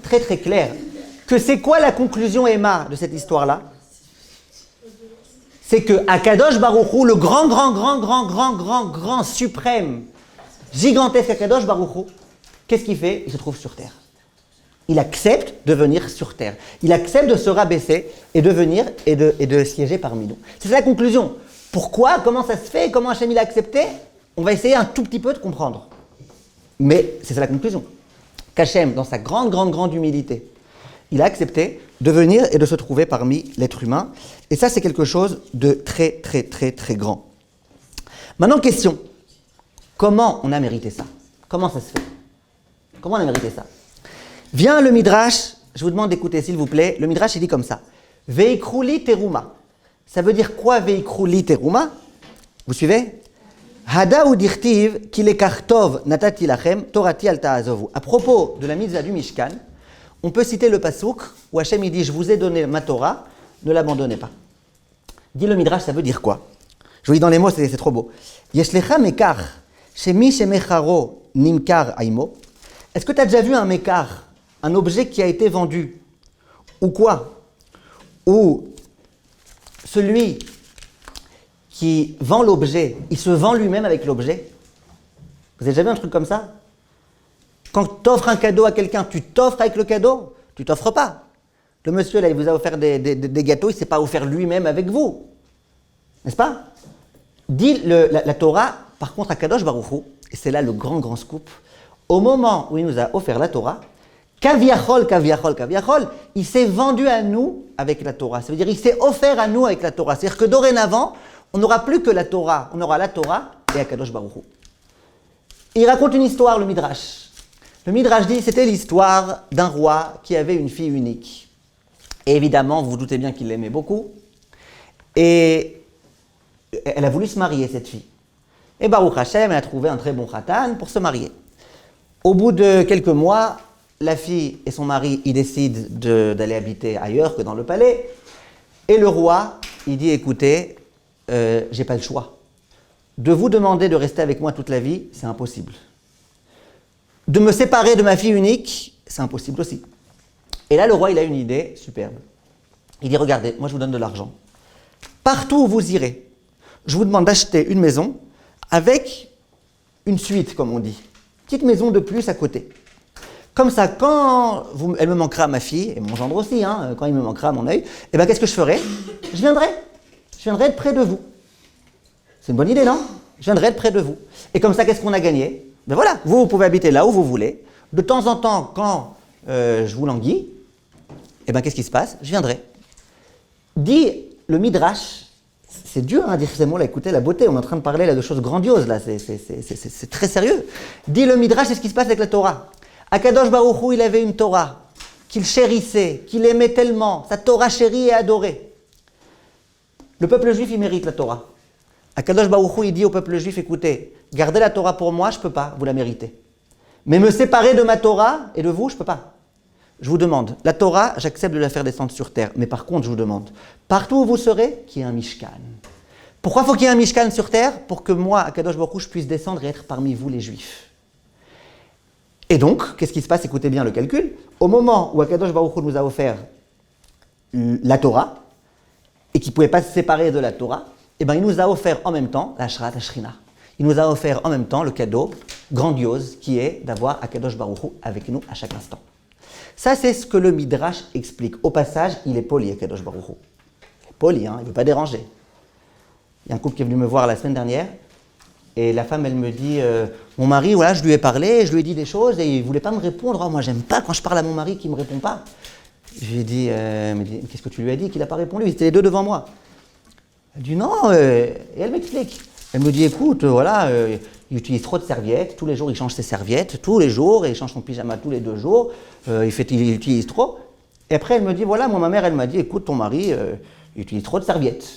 très claire que c'est quoi la conclusion, Emma, de cette histoire-là? C'est que Akadosh Baruch Hu, le grand, suprême, gigantesque Akadosh Baruch Hu, qu'est-ce qu'il fait? Il se trouve sur terre. Il accepte de venir sur terre. Il accepte de se rabaisser et de venir et de siéger parmi nous. C'est ça la conclusion. Pourquoi? Comment ça se fait? Comment Hachem il a accepté? On va essayer un tout petit peu de comprendre. Mais c'est ça la conclusion. Qu'Hachem, dans sa grande humilité, il a accepté de venir et de se trouver parmi l'être humain. Et ça, c'est quelque chose de très grand. Maintenant, question. Comment on a mérité ça? Comment ça se fait? Comment on a mérité ça? Vient le Midrash, je vous demande d'écouter s'il vous plaît, le Midrash il dit comme ça. Veikrouli teruma. Ça veut dire quoi Veikrouli teruma? Vous suivez? Hada ou dirtiv ki lekartov natati lachem torati al ta'azovu. À propos de la mitzvah du Mishkan, on peut citer le pasuk où Hachem il dit je vous ai donné ma Torah, ne l'abandonnez pas. Dit le Midrash, ça veut dire quoi? Je vous dis dans les mots, c'est trop beau. Yeshlecha mekar shemi shemecharo nimkar aimo. Est-ce que tu as déjà vu un mekar? Un objet qui a été vendu, ou quoi? Ou celui qui vend l'objet, il se vend lui-même avec l'objet. Vous avez déjà vu un truc comme ça? Quand tu offres un cadeau à quelqu'un, tu t'offres avec le cadeau? Tu t'offres pas. Le monsieur, là, il vous a offert des gâteaux, il ne s'est pas offert lui-même avec vous. N'est-ce pas? Dit la Torah, par contre, à Kadosh Baruch Hu, et c'est là le grand scoop, au moment où il nous a offert la Torah, kaviachol, il s'est vendu à nous avec la Torah. Ça veut dire il s'est offert à nous avec la Torah. C'est-à-dire que dorénavant, on n'aura plus que la Torah. On aura la Torah et Akadosh Baruch Hu. Il raconte une histoire, le Midrash. Le Midrash dit c'était l'histoire d'un roi qui avait une fille unique. Et évidemment, vous vous doutez bien qu'il l'aimait beaucoup. Et elle a voulu se marier, cette fille. Et Baruch Hashem, elle a trouvé un très bon khatan pour se marier. Au bout de quelques mois, la fille et son mari, ils décident d'aller habiter ailleurs que dans le palais. Et le roi, il dit, écoutez, j'ai pas le choix. De vous demander de rester avec moi toute la vie, c'est impossible. De me séparer de ma fille unique, c'est impossible aussi. Et là, le roi, il a une idée superbe. Il dit, regardez, moi je vous donne de l'argent. Partout où vous irez, je vous demande d'acheter une maison avec une suite, comme on dit. Petite maison de plus à côté. Comme ça, quand elle me manquera, ma fille, et mon gendre aussi, quand il me manquera mon œil, eh ben, qu'est-ce que je ferai? Je viendrai être près de vous. C'est une bonne idée, non? Je viendrai être près de vous. Et comme ça, qu'est-ce qu'on a gagné? Ben voilà, vous pouvez habiter là où vous voulez. De temps en temps, quand je vous languis, eh ben, qu'est-ce qui se passe? Je viendrai. Dit le Midrash, c'est dur à dire ces mots-là, écoutez la beauté, on est en train de parler là, de choses grandioses, là, c'est très sérieux. Dit le Midrash, c'est ce qui se passe avec la Torah. Akadosh Baruch Hu, il avait une Torah qu'il chérissait, qu'il aimait tellement, sa Torah chérie et adorée. Le peuple juif, il mérite la Torah. Akadosh Baruch Hu, il dit au peuple juif, écoutez, gardez la Torah pour moi, je ne peux pas, vous la méritez. Mais me séparer de ma Torah et de vous, je ne peux pas. Je vous demande, la Torah, j'accepte de la faire descendre sur terre, mais par contre, je vous demande, partout où vous serez, qu'il y ait un Mishkan. Pourquoi faut qu'il y ait un Mishkan sur terre? Pour que moi, Akadosh Baruch Hu, je puisse descendre et être parmi vous, les Juifs. Et donc, qu'est-ce qui se passe? Écoutez bien le calcul. Au moment où Akadosh Baruch Hu nous a offert la Torah, et qu'il ne pouvait pas se séparer de la Torah, eh ben, il nous a offert en même temps la Shrat Hashrina. Il nous a offert en même temps le cadeau grandiose qui est d'avoir Akadosh Baruch Hu avec nous à chaque instant. Ça, c'est ce que le Midrash explique. Au passage, il est poli, Akadosh Baruch Hu. Il est poli, il ne veut pas déranger. Il y a un couple qui est venu me voir la semaine dernière, et la femme, elle me dit, mon mari, voilà, je lui ai parlé, je lui ai dit des choses, et il ne voulait pas me répondre. Oh, moi, j'aime pas quand je parle à mon mari qui ne me répond pas. Je lui ai dit, qu'est-ce que tu lui as dit qu'il n'a pas répondu? Ils étaient les deux devant moi. Elle dit non, et elle m'explique. Elle me dit, écoute, voilà, il utilise trop de serviettes, tous les jours il change ses serviettes, tous les jours, et il change son pyjama tous les 2 jours, il utilise trop. Et après elle me dit, voilà, moi ma mère elle m'a dit, écoute, ton mari, il utilise trop de serviettes.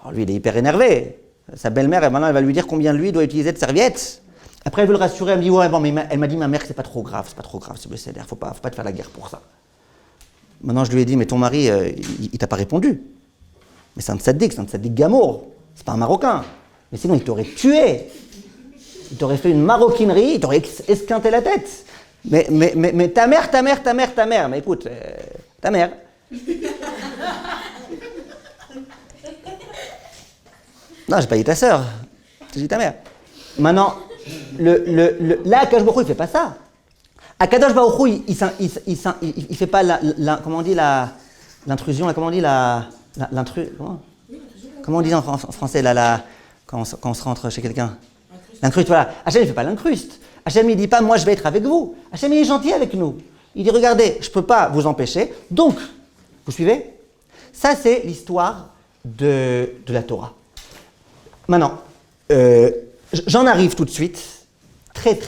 Alors lui il est hyper énervé. Sa belle-mère, maintenant elle va lui dire combien lui doit utiliser de serviettes. Après elle veut le rassurer, elle me dit, ouais, bon, mais elle m'a dit, ma mère, c'est pas trop grave, c'est le CDR, faut pas te faire la guerre pour ça. Maintenant je lui ai dit, mais ton mari, il t'a pas répondu. Mais c'est un tzaddik gamour, c'est pas un Marocain. Mais sinon, il t'aurait tué. Il t'aurait fait une maroquinerie, il t'aurait esquinté la tête. Mais ta mère. Mais écoute, ta mère. Non, j'ai pas dit ta sœur. J'ai dit ta mère. Maintenant, là, Akadosh Baruch Hu, il fait pas ça. Akadosh Baruch Hu, il fait pas comment on dit l'intrusion, comment on dit comment on dit en français quand on se rentre chez quelqu'un? L'incruste, voilà. Hachem, il ne fait pas l'incruste. Hachem, il ne dit pas, moi, je vais être avec vous. Hachem, il est gentil avec nous. Il dit, regardez, je ne peux pas vous empêcher. Donc, vous suivez? Ça, c'est l'histoire de la Torah. Maintenant, j'en arrive tout de suite, très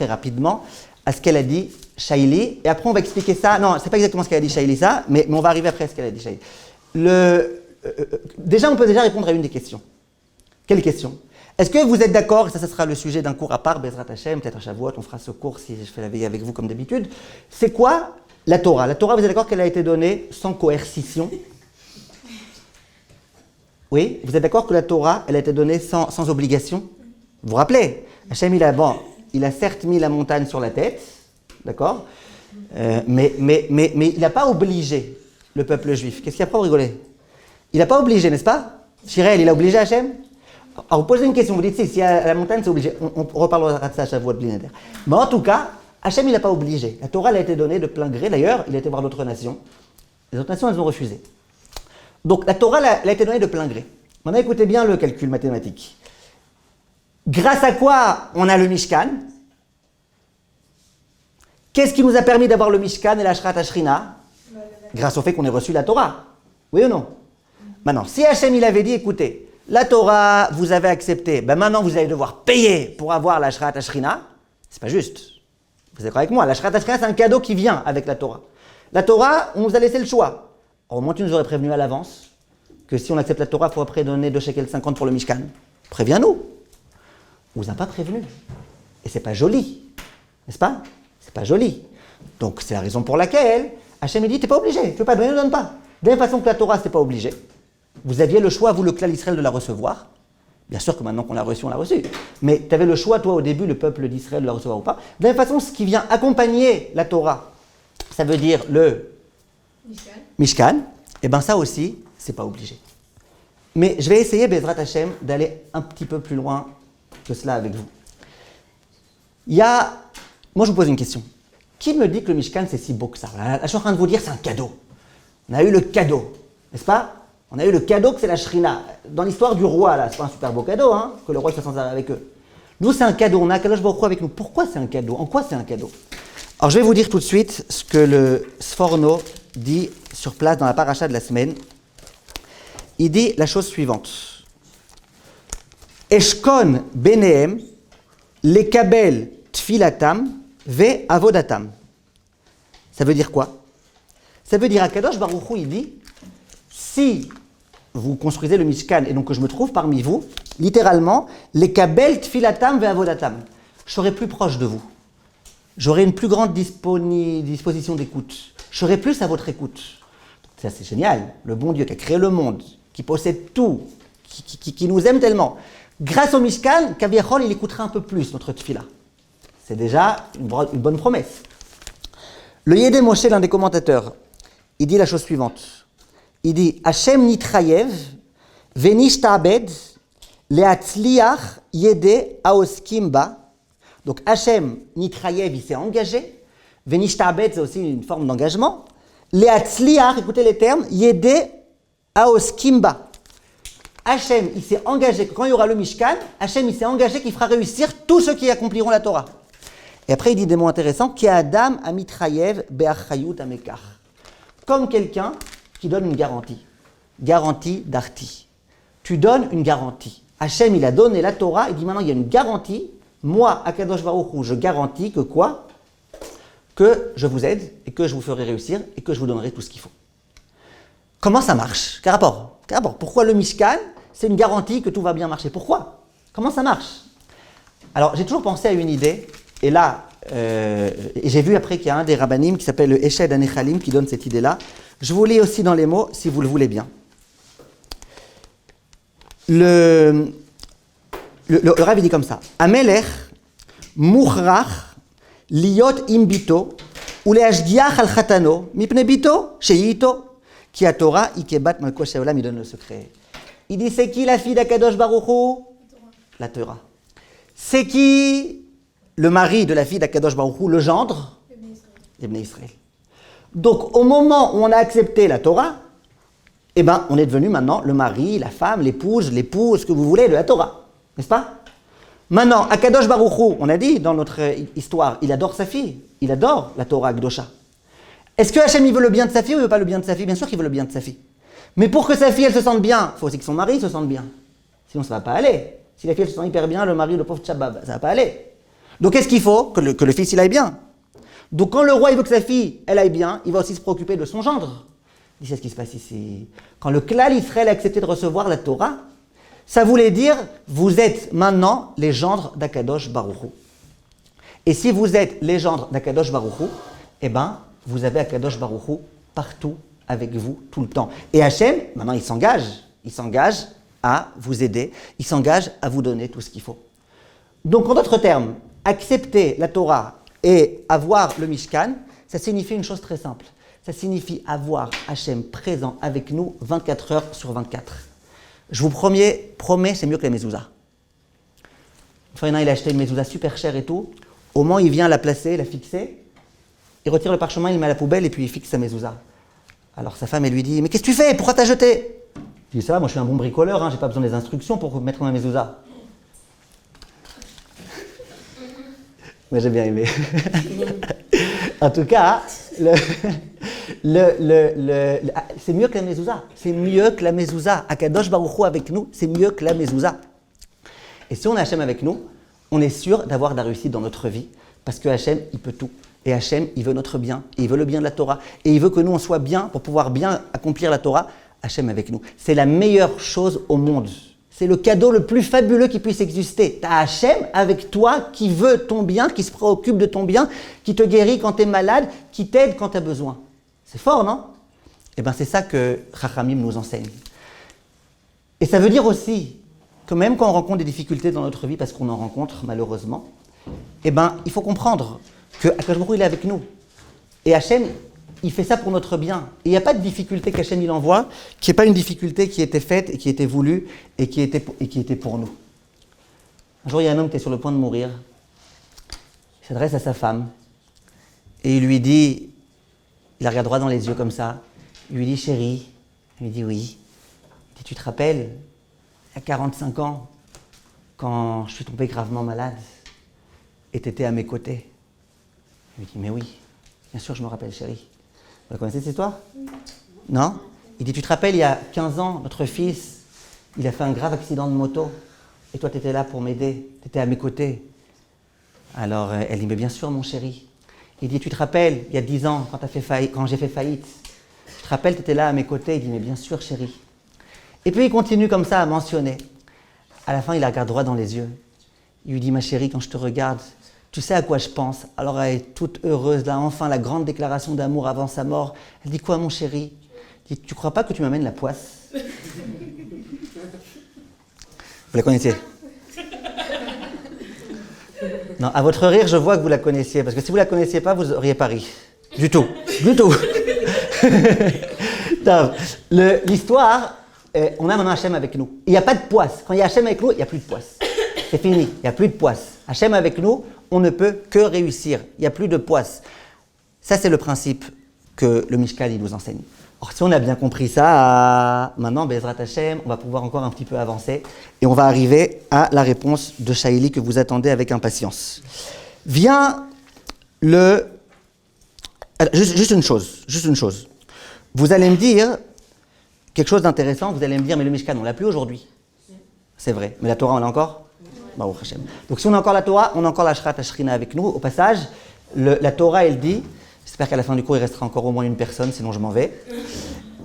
rapidement, à ce qu'elle a dit, Shaili. Et après, on va expliquer ça. Non, ce n'est pas exactement ce qu'elle a dit, Shaili, ça, mais on va arriver après à ce qu'elle a dit, Shaili. Déjà, on peut déjà répondre à une des questions. Quelle question? Est-ce que vous êtes d'accord, et ça sera le sujet d'un cours à part, Bezrat Hashem, peut-être à Shavuot, on fera ce cours si je fais la veille avec vous comme d'habitude. C'est quoi la Torah? La Torah, vous êtes d'accord qu'elle a été donnée sans coercition? Oui? Vous êtes d'accord que la Torah, elle a été donnée sans obligation? Vous vous rappelez? Hashem, il a certes mis la montagne sur la tête, d'accord? Mais il n'a pas obligé le peuple juif. Qu'est-ce qu'il y a pour rigoler? Il n'a pas obligé, n'est-ce pas? Shirel, il a obligé Hachem? Alors vous posez une question, vous dites si à la montagne c'est obligé, on reparlera de ça à Shavuot Blinéder. Mais en tout cas, Hachem il n'a pas obligé. La Torah elle a été donnée de plein gré, d'ailleurs il a été voir d'autres nations. Les autres nations elles ont refusé. Donc la Torah elle a été donnée de plein gré. Maintenant écoutez bien le calcul mathématique. Grâce à quoi on a le Mishkan? Qu'est-ce qui nous a permis d'avoir le Mishkan et la Shrat Ashrina? Grâce au fait qu'on ait reçu la Torah. Oui ou non? Maintenant, si Hachem il avait dit, écoutez, la Torah, vous avez accepté, ben maintenant vous allez devoir payer pour avoir la Shrat Ashrina, c'est pas juste. Vous êtes d'accord avec moi? La Shrat Ashrina, c'est un cadeau qui vient avec la Torah. La Torah, on vous a laissé le choix. Au moins, tu nous aurais prévenu à l'avance que si on accepte la Torah, il faut après donner 2 shekels 50 pour le Mishkan. Préviens-nous. On vous a pas prévenu. Et c'est pas joli. N'est-ce pas? C'est pas joli. Donc, c'est la raison pour laquelle Hachem dit, t'es pas obligé. Tu veux pas donner, ne donne pas. De la même façon que la Torah, c'était pas obligé. Vous aviez le choix, vous, le clan d'Israël, de la recevoir. Bien sûr que maintenant qu'on l'a reçue, on l'a reçue. Mais tu avais le choix, toi, au début, le peuple d'Israël, de la recevoir ou pas. De la même façon, ce qui vient accompagner la Torah, ça veut dire le Mishkan. Et bien ça aussi, c'est pas obligé. Mais je vais essayer, Bezrat Hashem, d'aller un petit peu plus loin que cela avec vous. Moi je vous pose une question. Qui me dit que le Mishkan c'est si beau que ça? Là, je suis en train de vous dire c'est un cadeau. On a eu le cadeau, n'est-ce pas? On a eu le cadeau que c'est la Shrina. Dans l'histoire du roi, là, c'est pas un super beau cadeau, hein, que le roi soit sans arrêt avec eux. Nous c'est un cadeau, on a Kadosh Baruch Hu avec nous. Pourquoi c'est un cadeau? En quoi c'est un cadeau? Alors je vais vous dire tout de suite ce que le Sforno dit sur place dans la paracha de la semaine. Il dit la chose suivante. Eshkon benehem lekabel tfilatam ve avodatam. Ça veut dire quoi? Ça veut dire à Kadosh Baruch Hu, il dit, si vous construisez le Mishkan et donc que je me trouve parmi vous, littéralement, lekabel tfilatam ve avodatam. Je serai plus proche de vous. J'aurai une plus grande disposition d'écoute. Je serai plus à votre écoute. Ça, c'est génial. Le bon Dieu qui a créé le monde, qui possède tout, qui nous aime tellement. Grâce au Mishkan, Kaviachol, il écoutera un peu plus notre tfila. C'est déjà une bonne promesse. Le Yédé Moshe, l'un des commentateurs, il dit la chose suivante. Il dit Hashem nitrayev venish ta'abed leatzliach yede aoskimba. Donc Hashem nitrayev, il s'est engagé. Venish ta'abed, c'est aussi une forme d'engagement. Leatzliach, écoutez les termes, yede aoskimba. Hachem, il s'est engagé que quand il y aura le Mishkan, Hachem, il s'est engagé qu'il fera réussir tous ceux qui accompliront la Torah. Et après, il dit des mots intéressants. Ki Adam amitrayev be'achayut amekar. Comme quelqu'un qui donne une garantie. Garantie d'arti. Tu donnes une garantie. Hachem, il a donné la Torah, il dit maintenant, il y a une garantie. Moi, Akadosh Baruch Hu, je garantis que quoi? Que je vous aide et que je vous ferai réussir et que je vous donnerai tout ce qu'il faut. Comment ça marche? Quel rapport? Pourquoi le Mishkan, c'est une garantie que tout va bien marcher? Pourquoi? Comment ça marche? Alors, j'ai toujours pensé à une idée, et là, j'ai vu après qu'il y a un des rabbanim qui s'appelle le Eshed Anechalim qui donne cette idée-là. Je vous lis aussi dans les mots, si vous le voulez bien. Le Rav, il dit comme ça. Amelech mukhrach liot imbito ou leashgiach al chatano mipne bito sheito. Qui a Torah, Ikebat Malko Shaolam, il donne le secret. Il dit, c'est qui la fille d'Akadosh Baruch Hu? La Torah. C'est qui le mari de la fille d'Akadosh Baruch Hu? Le gendre? Les Bnei Israël. Donc, au moment où on a accepté la Torah, eh ben, on est devenu maintenant le mari, la femme, l'épouse, ce que vous voulez de la Torah. N'est-ce pas? Maintenant, Akadosh Baruch Hu, on a dit dans notre histoire, il adore sa fille. Il adore la Torah Akdosha. Est-ce que Hachem il veut le bien de sa fille ou il veut pas le bien de sa fille? Bien sûr qu'il veut le bien de sa fille. Mais pour que sa fille elle se sente bien, il faut aussi que son mari se sente bien. Sinon ça va pas aller. Si la fille elle se sent hyper bien, le mari, le pauvre tchabab, ça va pas aller. Donc qu'est-ce qu'il faut? Que le fils il aille bien. Donc quand le roi il veut que sa fille elle aille bien, il va aussi se préoccuper de son gendre. C'est ce qui se passe ici. Quand le Klal Israël a accepté de recevoir la Torah, ça voulait dire vous êtes maintenant les gendres d'Akadosh Baruch Hu. Et si vous êtes les gendres d'Akadosh Baruch Hu, eh ben vous avez Akadosh Baruch Hu partout avec vous, tout le temps. Et Hachem, maintenant, il s'engage à vous aider, il s'engage à vous donner tout ce qu'il faut. Donc, en d'autres termes, accepter la Torah et avoir le Mishkan, ça signifie une chose très simple. Ça signifie avoir Hachem présent avec nous 24 heures sur 24. Je vous promets, c'est mieux que la mezouza. Enfin, il a acheté une mezouza super chère et tout. Au moment où il vient la placer, la fixer, il retire le parchemin, il le met à la poubelle et puis il fixe sa mezouza. Alors sa femme, elle lui dit « Mais qu'est-ce que tu fais? Pourquoi t'as jeté ?» Il dit « Ça va, moi je suis un bon bricoleur, hein, j'ai pas besoin des instructions pour mettre ma mezouza. » Mais j'ai bien aimé. En tout cas, c'est mieux que la mezouza. C'est mieux que la mezouza. Akadosh Baruch Hu avec nous, c'est mieux que la mezouza. Et si on a Hachem avec nous, on est sûr d'avoir de la réussite dans notre vie. Parce que Hachem, il peut tout. Et Hachem, il veut notre bien. Et il veut le bien de la Torah. Et il veut que nous, on soit bien pour pouvoir bien accomplir la Torah. Hachem avec nous. C'est la meilleure chose au monde. C'est le cadeau le plus fabuleux qui puisse exister. Tu as Hachem avec toi qui veut ton bien, qui se préoccupe de ton bien, qui te guérit quand tu es malade, qui t'aide quand tu as besoin. C'est fort, non? Eh bien, c'est ça que Chachamim nous enseigne. Et ça veut dire aussi que même quand on rencontre des difficultés dans notre vie, parce qu'on en rencontre malheureusement, eh bien, il faut comprendre que Akadosh Baruch Hu, il est avec nous. Et Hachem, il fait ça pour notre bien. Et il n'y a pas de difficulté qu'Hachem il envoie, qui n'est pas une difficulté qui était faite et qui était voulue et qui était pour nous. Un jour, il y a un homme qui est sur le point de mourir. Il s'adresse à sa femme et il lui dit, il la regarde droit dans les yeux comme ça, il lui dit, chérie, il lui dit oui. Il dit, tu te rappelles, il y a 45 ans, quand je suis tombé gravement malade et tu étais à mes côtés. Il lui dit, mais oui, bien sûr je me rappelle, chérie. Vous la connaissez cette histoire? Non? Il dit, tu te rappelles, il y a 15 ans, notre fils, il a fait un grave accident de moto. Et toi, tu étais là pour m'aider. Tu étais à mes côtés. Alors, elle dit, mais bien sûr, mon chéri. Il dit, tu te rappelles, il y a 10 ans, quand j'ai fait faillite. Tu te rappelles, tu étais là à mes côtés. Il dit, mais bien sûr, chéri. Et puis, il continue comme ça à mentionner. À la fin, il la regarde droit dans les yeux. Il lui dit, ma chérie, quand je te regarde, tu sais à quoi je pense? Alors elle est toute heureuse, là, enfin, la grande déclaration d'amour avant sa mort. Elle dit, quoi, mon chéri? Elle dit, tu crois pas que tu m'amènes la poisse? Vous la connaissiez? Non, à votre rire, je vois que vous la connaissiez, parce que si vous la connaissiez pas, vous n'auriez pas ri. Du tout. Du tout. L'histoire, on a maintenant Hachem avec nous. Il n'y a pas de poisse. Quand il y a Hachem avec nous, il n'y a plus de poisse. C'est fini, il n'y a plus de poisse. Hachem avec nous, on ne peut que réussir. Il n'y a plus de poisse. Ça, c'est le principe que le Mishkan il nous enseigne. Alors, si on a bien compris ça, maintenant, Bezrat Hachem, on va pouvoir encore un petit peu avancer et on va arriver à la réponse de Shaili que vous attendez avec impatience. Vient le... Juste une chose. Vous allez me dire quelque chose d'intéressant, vous allez me dire, mais le Mishkan, on ne l'a plus aujourd'hui. C'est vrai, mais la Torah, on l'a encore? Baruch Hashem. Donc si on a encore la Torah, on a encore la Shrat Ashrina avec nous. Au passage, la Torah, elle dit, j'espère qu'à la fin du cours, il restera encore au moins une personne, sinon je m'en vais.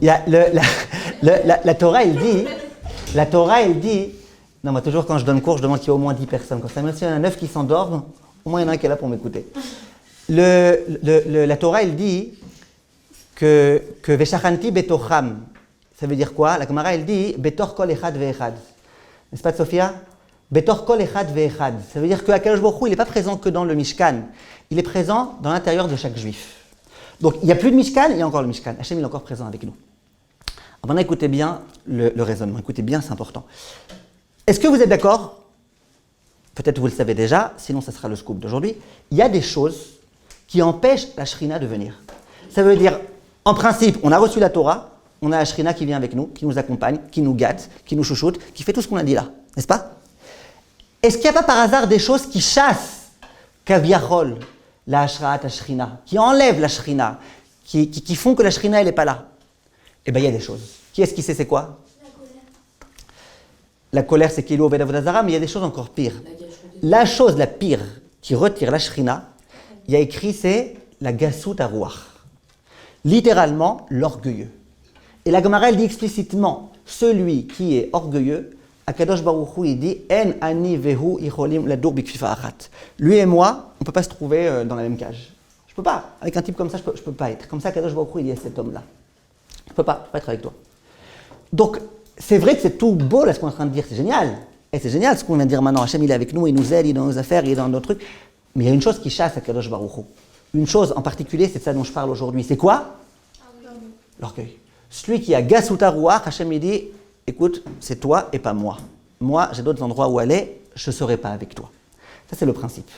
Il y a la Torah, elle dit, non, moi toujours quand je donne cours, je demande qu'il y ait au moins 10 personnes. Quand ça me dit, il y en a 9 qui s'endorment, au moins il y en a un qui est là pour m'écouter. La Torah, elle dit que Veshachanti betocham, ça veut dire quoi? La Gemara, elle dit, betor kol echad ve'echad. N'est-ce pas, Sophia? Betor kol echad ve'echad. Ça veut dire que Akadosh Baruch Hu, il n'est pas présent que dans le Mishkan. Il est présent dans l'intérieur de chaque juif. Donc, il n'y a plus de Mishkan, il y a encore le Mishkan. Hachem, il est encore présent avec nous. Alors maintenant, écoutez bien le raisonnement. Écoutez bien, c'est important. Est-ce que vous êtes d'accord? Peut-être vous le savez déjà, sinon ça sera le scoop d'aujourd'hui. Il y a des choses qui empêchent la Shrina de venir. Ça veut dire, en principe, on a reçu la Torah, on a la Shrina qui vient avec nous, qui nous accompagne, qui nous gâte, qui nous chouchoute, qui fait tout ce qu'on a dit là. N'est-ce pas? Est-ce qu'il n'y a pas par hasard des choses qui chassent Kaviachol, la Ashraat Ashrina, qui enlèvent la Shrina, qui font que la Shrina, elle n'est pas là? Eh bien, il y a des choses. Qui est-ce qui sait c'est quoi? La colère, c'est Kilo Oved Avodah Zara, mais il y a des choses encore pires. La chose la pire qui retire la Shrina, il y a écrit, c'est la Gasout Arouach. Littéralement, l'orgueilleux. Et la Gemara, elle dit explicitement, celui qui est orgueilleux, Akadosh Baruch Hu, il dit, En ani vehu icholim ladur bikfifa achat. Lui et moi, on ne peut pas se trouver dans la même cage. Je ne peux pas. Avec un type comme ça, je ne peux pas être. Comme ça, Akadosh Baruch Hu, il dit à cet homme-là. Je ne peux pas être avec toi. Donc, c'est vrai que c'est tout beau, là, ce qu'on est en train de dire, c'est génial. Et c'est génial ce qu'on vient de dire maintenant. Hachem, il est avec nous, il nous aide, il est dans nos affaires, il est dans nos trucs. Mais il y a une chose qui chasse Akadosh Baruch Hu. Une chose en particulier, c'est de ça dont je parle aujourd'hui. C'est quoi? L'orgueil. Celui qui a Gasout Arouach, Hachem, il dit, écoute, c'est toi et pas moi. Moi, j'ai d'autres endroits où aller, je ne serai pas avec toi. Ça, c'est le principe.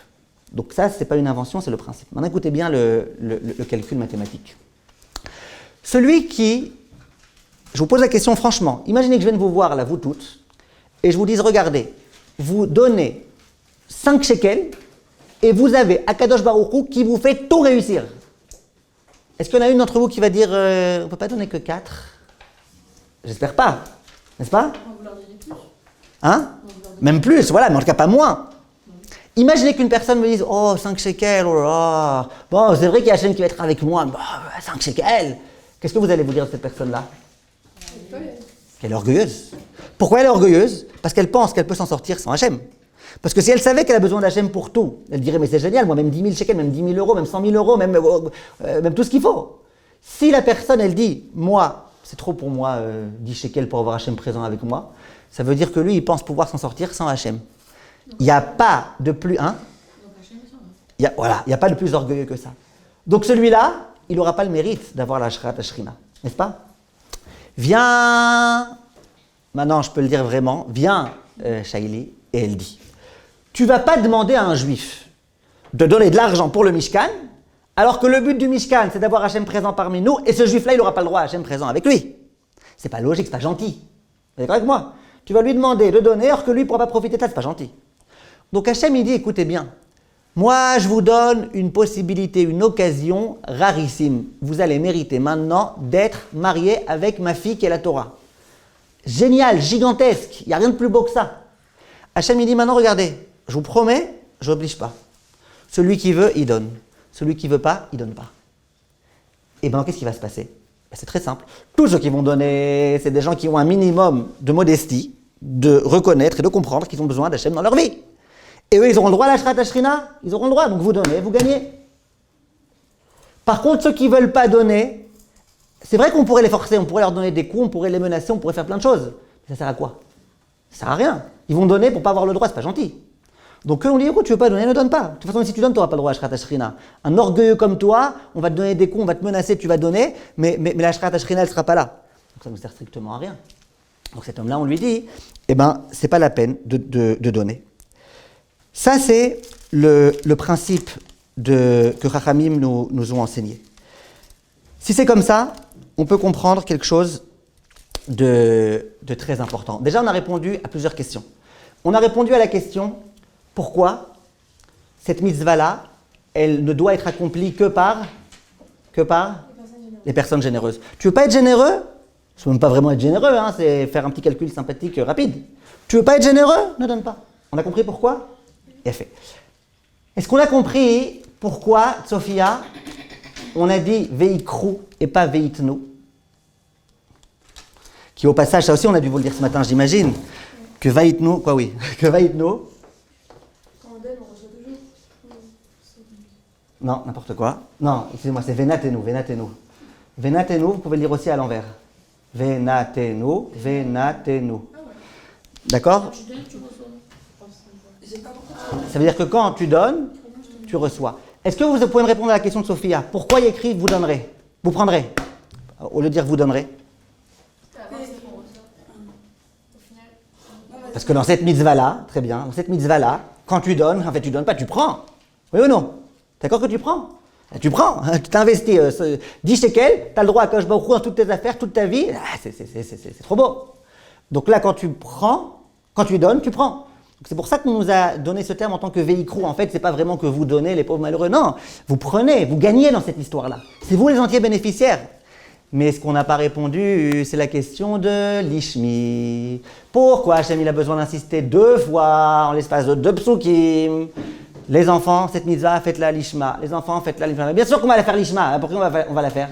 Donc ça, ce n'est pas une invention, c'est le principe. Maintenant, écoutez bien le calcul mathématique. Celui qui... Je vous pose la question franchement. Imaginez que je vienne vous voir, là, vous toutes, et je vous dise, regardez, vous donnez 5 shekels, et vous avez Akadosh Baruch Hu qui vous fait tout réussir. Est-ce qu'il y en a une d'entre vous qui va dire on ne peut pas donner que 4? J'espère pas, n'est-ce pas? On va leur donner plus. Hein? Même plus, voilà, mais en tout cas pas moins. Imaginez qu'une personne me dise oh, 5 shekels, oh là là. Bon, c'est vrai qu'il y a Hachem qui va être avec moi, bah, 5 shekels. Qu'est-ce que vous allez vous dire de cette personne-là? Qu'elle est orgueilleuse. Pourquoi elle est orgueilleuse? Parce qu'elle pense qu'elle peut s'en sortir sans Hachem. Parce que si elle savait qu'elle a besoin d'Hachem pour tout, elle dirait mais c'est génial, moi même 10 000 shekels, même 10 000 euros, même 100 000 euros, même tout ce qu'il faut. Si la personne elle dit moi, c'est trop pour moi 10 shekels pour avoir Hachem présent avec moi, ça veut dire que lui il pense pouvoir s'en sortir sans Hachem. Il n'y a pas de plus il n'y a pas de plus orgueilleux que ça. Donc celui-là, il n'aura pas le mérite d'avoir la Shrat Ashrina, n'est-ce pas? Viens, maintenant je peux le dire vraiment, viens Shaili, et elle dit, tu ne vas pas demander à un juif de donner de l'argent pour le Mishkan, alors que le but du Mishkan c'est d'avoir Hachem présent parmi nous, et ce juif-là il n'aura pas le droit à Hachem présent avec lui. C'est pas logique, c'est pas gentil. Vous êtes d'accord avec moi? Tu vas lui demander de donner, alors que lui ne pourra pas profiter de ça, c'est pas gentil. Donc Hachem il dit, écoutez bien, moi je vous donne une possibilité, une occasion rarissime. Vous allez mériter maintenant d'être marié avec ma fille qui est la Torah. Génial, gigantesque, il n'y a rien de plus beau que ça. Hachem il dit maintenant regardez, je vous promets, je n'oblige pas. Celui qui veut, il donne. Celui qui ne veut pas, il ne donne pas. Et bien qu'est-ce qui va se passer? C'est très simple. Tous ceux qui vont donner, c'est des gens qui ont un minimum de modestie, de reconnaître et de comprendre qu'ils ont besoin d'Hachem dans leur vie. Et eux, ils auront le droit à la Shrat Ashrina, ils auront le droit, donc vous donnez, vous gagnez. Par contre, ceux qui ne veulent pas donner, c'est vrai qu'on pourrait les forcer, on pourrait leur donner des coups, on pourrait les menacer, on pourrait faire plein de choses. Mais ça sert à quoi? Ça sert à rien. Ils vont donner pour ne pas avoir le droit, c'est pas gentil. Donc eux, on dit, écoute, tu veux pas donner, ne donne pas. De toute façon, si tu donnes, tu n'auras pas le droit à la Shrat Ashrina. Un orgueilleux comme toi, on va te donner des coups, on va te menacer, tu vas donner, mais la Shrat Ashrina, elle ne sera pas là. Donc ça ne nous sert strictement à rien. Donc cet homme-là, on lui dit, eh ben, c'est pas la peine de donner. Ça, c'est le principe que Chachamim nous ont enseigné. Si c'est comme ça, on peut comprendre quelque chose de très important. Déjà, on a répondu à plusieurs questions. On a répondu à la question, pourquoi cette mitzvah-là, elle ne doit être accomplie que par les personnes généreuses. Tu veux pas être généreux? C'est même pas vraiment être généreux, hein, c'est faire un petit calcul sympathique rapide. Tu veux pas être généreux? Ne donne pas. On a compris pourquoi? Bien fait. Est-ce qu'on a compris pourquoi, Sophia, on a dit veikru et pas veitnu? Qui au passage, ça aussi on a dû vous le dire ce matin, j'imagine, que veitnu, quoi oui, que veitnu. Quand on donne, on reçoit toujours. Non, n'importe quoi. Non, excusez-moi, c'est venatenu, venatenu. Venatenu, vous pouvez le lire aussi à l'envers. Venatenu, venatenu. D'accord? Ça veut dire que quand tu donnes, tu reçois. Est-ce que vous pouvez me répondre à la question de Sophia? Pourquoi il écrit vous donnerez? Vous prendrez? Au lieu de dire vous donnerez? Parce que dans cette mitzvah-là, très bien, dans cette mitzvah-là, quand tu donnes, en fait tu donnes pas, tu prends. Oui ou non? D'accord que tu prends? Tu prends, tu t'investis 10 shekels, tu as le droit à Kosh Baruch Hu dans toutes tes affaires, toute ta vie, c'est trop beau. Donc là, quand tu prends, quand tu donnes, tu prends. C'est pour ça qu'on nous a donné ce terme en tant que veikru. En fait, c'est pas vraiment que vous donnez les pauvres malheureux. Non, vous prenez, vous gagnez dans cette histoire-là. C'est vous les entiers bénéficiaires. Mais ce qu'on n'a pas répondu, c'est la question de l'ishmi. Pourquoi Hachem il a besoin d'insister 2 fois en l'espace de 2 psukim? Les enfants, cette mitzvah, faites-la l'ishma. Les enfants, faites-la l'ishma. Mais bien sûr qu'on va la faire l'ishma. Pourquoi on va la faire?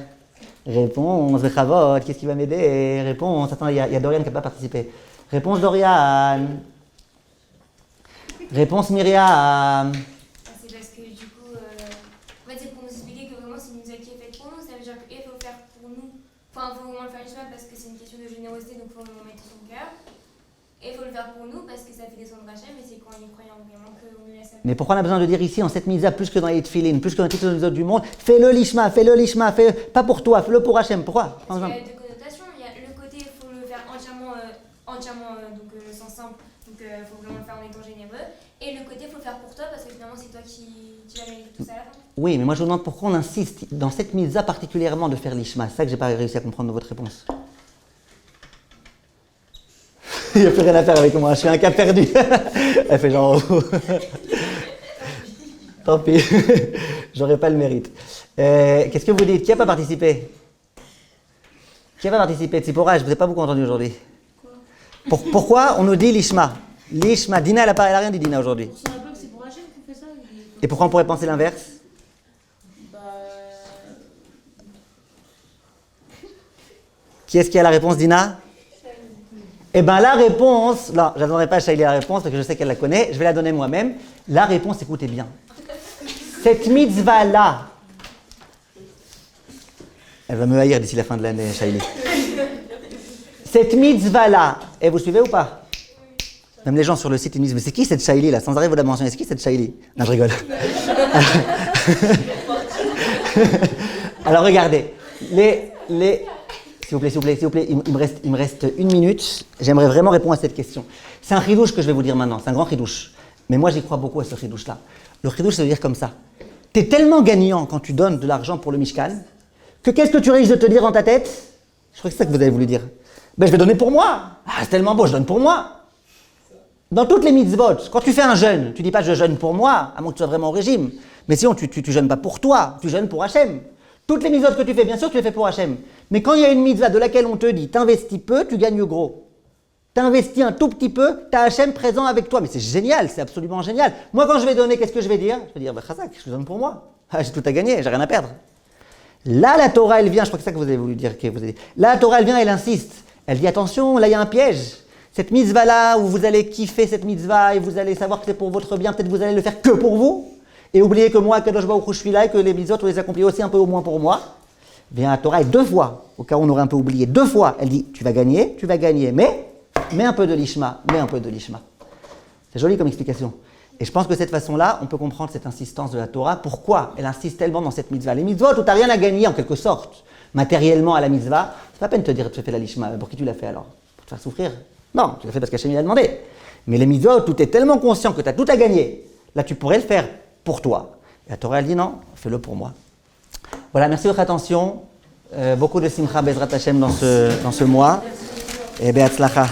Réponse, Rechavot, qu'est-ce qui va m'aider? Réponse, attends, il y a Dorian qui n'a pas participé. Réponse Dorian. Réponse Myriam. C'est parce que du coup, en fait, c'est pour nous expliquer que vraiment c'est une mitzvah qui est faite pour nous. Ça veut dire qu'il faut faire pour nous. Enfin, il faut vraiment le faire l'ishma parce que c'est une question de générosité, donc il faut vraiment mettre son cœur. Et il faut le faire pour nous parce que ça fait descendre Hachem et c'est quand on y croit vraiment qu'on nous laisse. Mais pourquoi on a besoin de dire ici, en cette mitzvah, plus que dans les tefilin, plus que dans toutes les autres du monde, fais-le l'ishma, fais-le, pas pour toi, fais-le pour Hachem. Pourquoi? Parce qu'il y a 2 connotations. Il y a le côté, il faut le faire entièrement donc le sens simple. Donc il faut vraiment le faire en étant généreux. Et le côté, il faut le faire pour toi parce que finalement, c'est toi qui vas mériter tout ça à la fin. Oui, mais moi je vous demande pourquoi on insiste dans cette mitzvah particulièrement de faire l'ishma. C'est ça que j'ai pas réussi à comprendre de votre réponse. Il n'y a plus rien à faire avec moi, je suis un cas perdu. Elle fait genre... Tant pis, j'aurais pas le mérite. Qu'est-ce que vous dites? Qui n'a pas participé? Qui n'a pas participé? Tzipora, je ne vous ai pas beaucoup entendu aujourd'hui. Pourquoi on nous dit l'ishma? L'ishma, Dina, elle a rien dit Dina aujourd'hui. On se rappelle que c'est pour Hachem qu'on fait ça. Et pourquoi on pourrait penser l'inverse? Bah, Qui est-ce qui a la réponse, Dina? Eh bien, la réponse, non, je n'attendrai pas à Shaili la réponse parce que je sais qu'elle la connaît, je vais la donner moi-même. La réponse, écoutez bien. Cette mitzvah-là, elle va me haïr d'ici la fin de l'année, Shaili. Cette mitzvah-là, et vous suivez ou pas? Même les gens sur le site, ils me disent, mais c'est qui cette Shaili là? Sans arrêt, vous la mentionnez, c'est qui cette Shaili? Non, je rigole. Alors, regardez, s'il vous plaît, il me reste 1 minute. J'aimerais vraiment répondre à cette question. C'est un chidouche que je vais vous dire maintenant, c'est un grand chidouche. Mais moi, j'y crois beaucoup à ce chidouche-là. Le chidouche, ça veut dire comme ça. Tu es tellement gagnant quand tu donnes de l'argent pour le Mishkan, que qu'est-ce que tu risques de te dire dans ta tête? Je crois que c'est ça que vous avez voulu dire. Ben, je vais donner pour moi. Ah, c'est tellement beau, je donne pour moi. Dans toutes les mitzvot, quand tu fais un jeûne, tu dis pas je jeûne pour moi, à moins que tu sois vraiment au régime. Mais sinon, tu jeûnes pas pour toi, tu jeûnes pour Hachem. Toutes les mitzvot que tu fais, bien sûr, tu les fais pour Hachem. Mais quand il y a une mitzvah de laquelle on te dit, t'investis peu, tu gagnes gros. T'investis un tout petit peu, t'as Hachem présent avec toi. Mais c'est génial, c'est absolument génial. Moi, quand je vais donner, qu'est-ce que je vais dire? Je vais dire, bah, Chazak, je donne pour moi. Ah, j'ai tout à gagner, j'ai rien à perdre. Là, la Torah, elle vient, je crois que c'est ça que vous avez voulu dire. Là, la Torah, elle vient, elle insiste. Elle dit, attention, là, il y a un piège. Cette mitzvah-là, où vous allez kiffer cette mitzvah et vous allez savoir que c'est pour votre bien, peut-être vous allez le faire que pour vous. Et oubliez que moi, Kadosh Baruch Hu, je suis là et que les mitzvot, on les accomplit aussi un peu au moins pour moi. Vient la Torah et 2 fois, au cas où on aurait un peu oublié, 2 fois, elle dit, tu vas gagner, mais un peu de l'ishma, C'est joli comme explication. Et je pense que de cette façon-là, on peut comprendre cette insistance de la Torah. Pourquoi elle insiste tellement dans cette mitzvah? Les mitzvot où tu n'as rien à gagner en quelque sorte, matériellement à la mitzvah, c'est pas la peine de te dire que tu fais la lishma. Pour qui tu l'as fait alors? Pour te faire souffrir? Non, tu l'as fait parce qu'Hachem l'a demandé. Mais les mitzvot où tu es tellement conscient que tu as tout à gagner, là tu pourrais le faire pour toi. Et la Torah elle dit non, fais-le pour moi. Voilà, merci de votre attention. Beaucoup de simcha bezrat Hashem dans ce mois. Et be'atzlacha.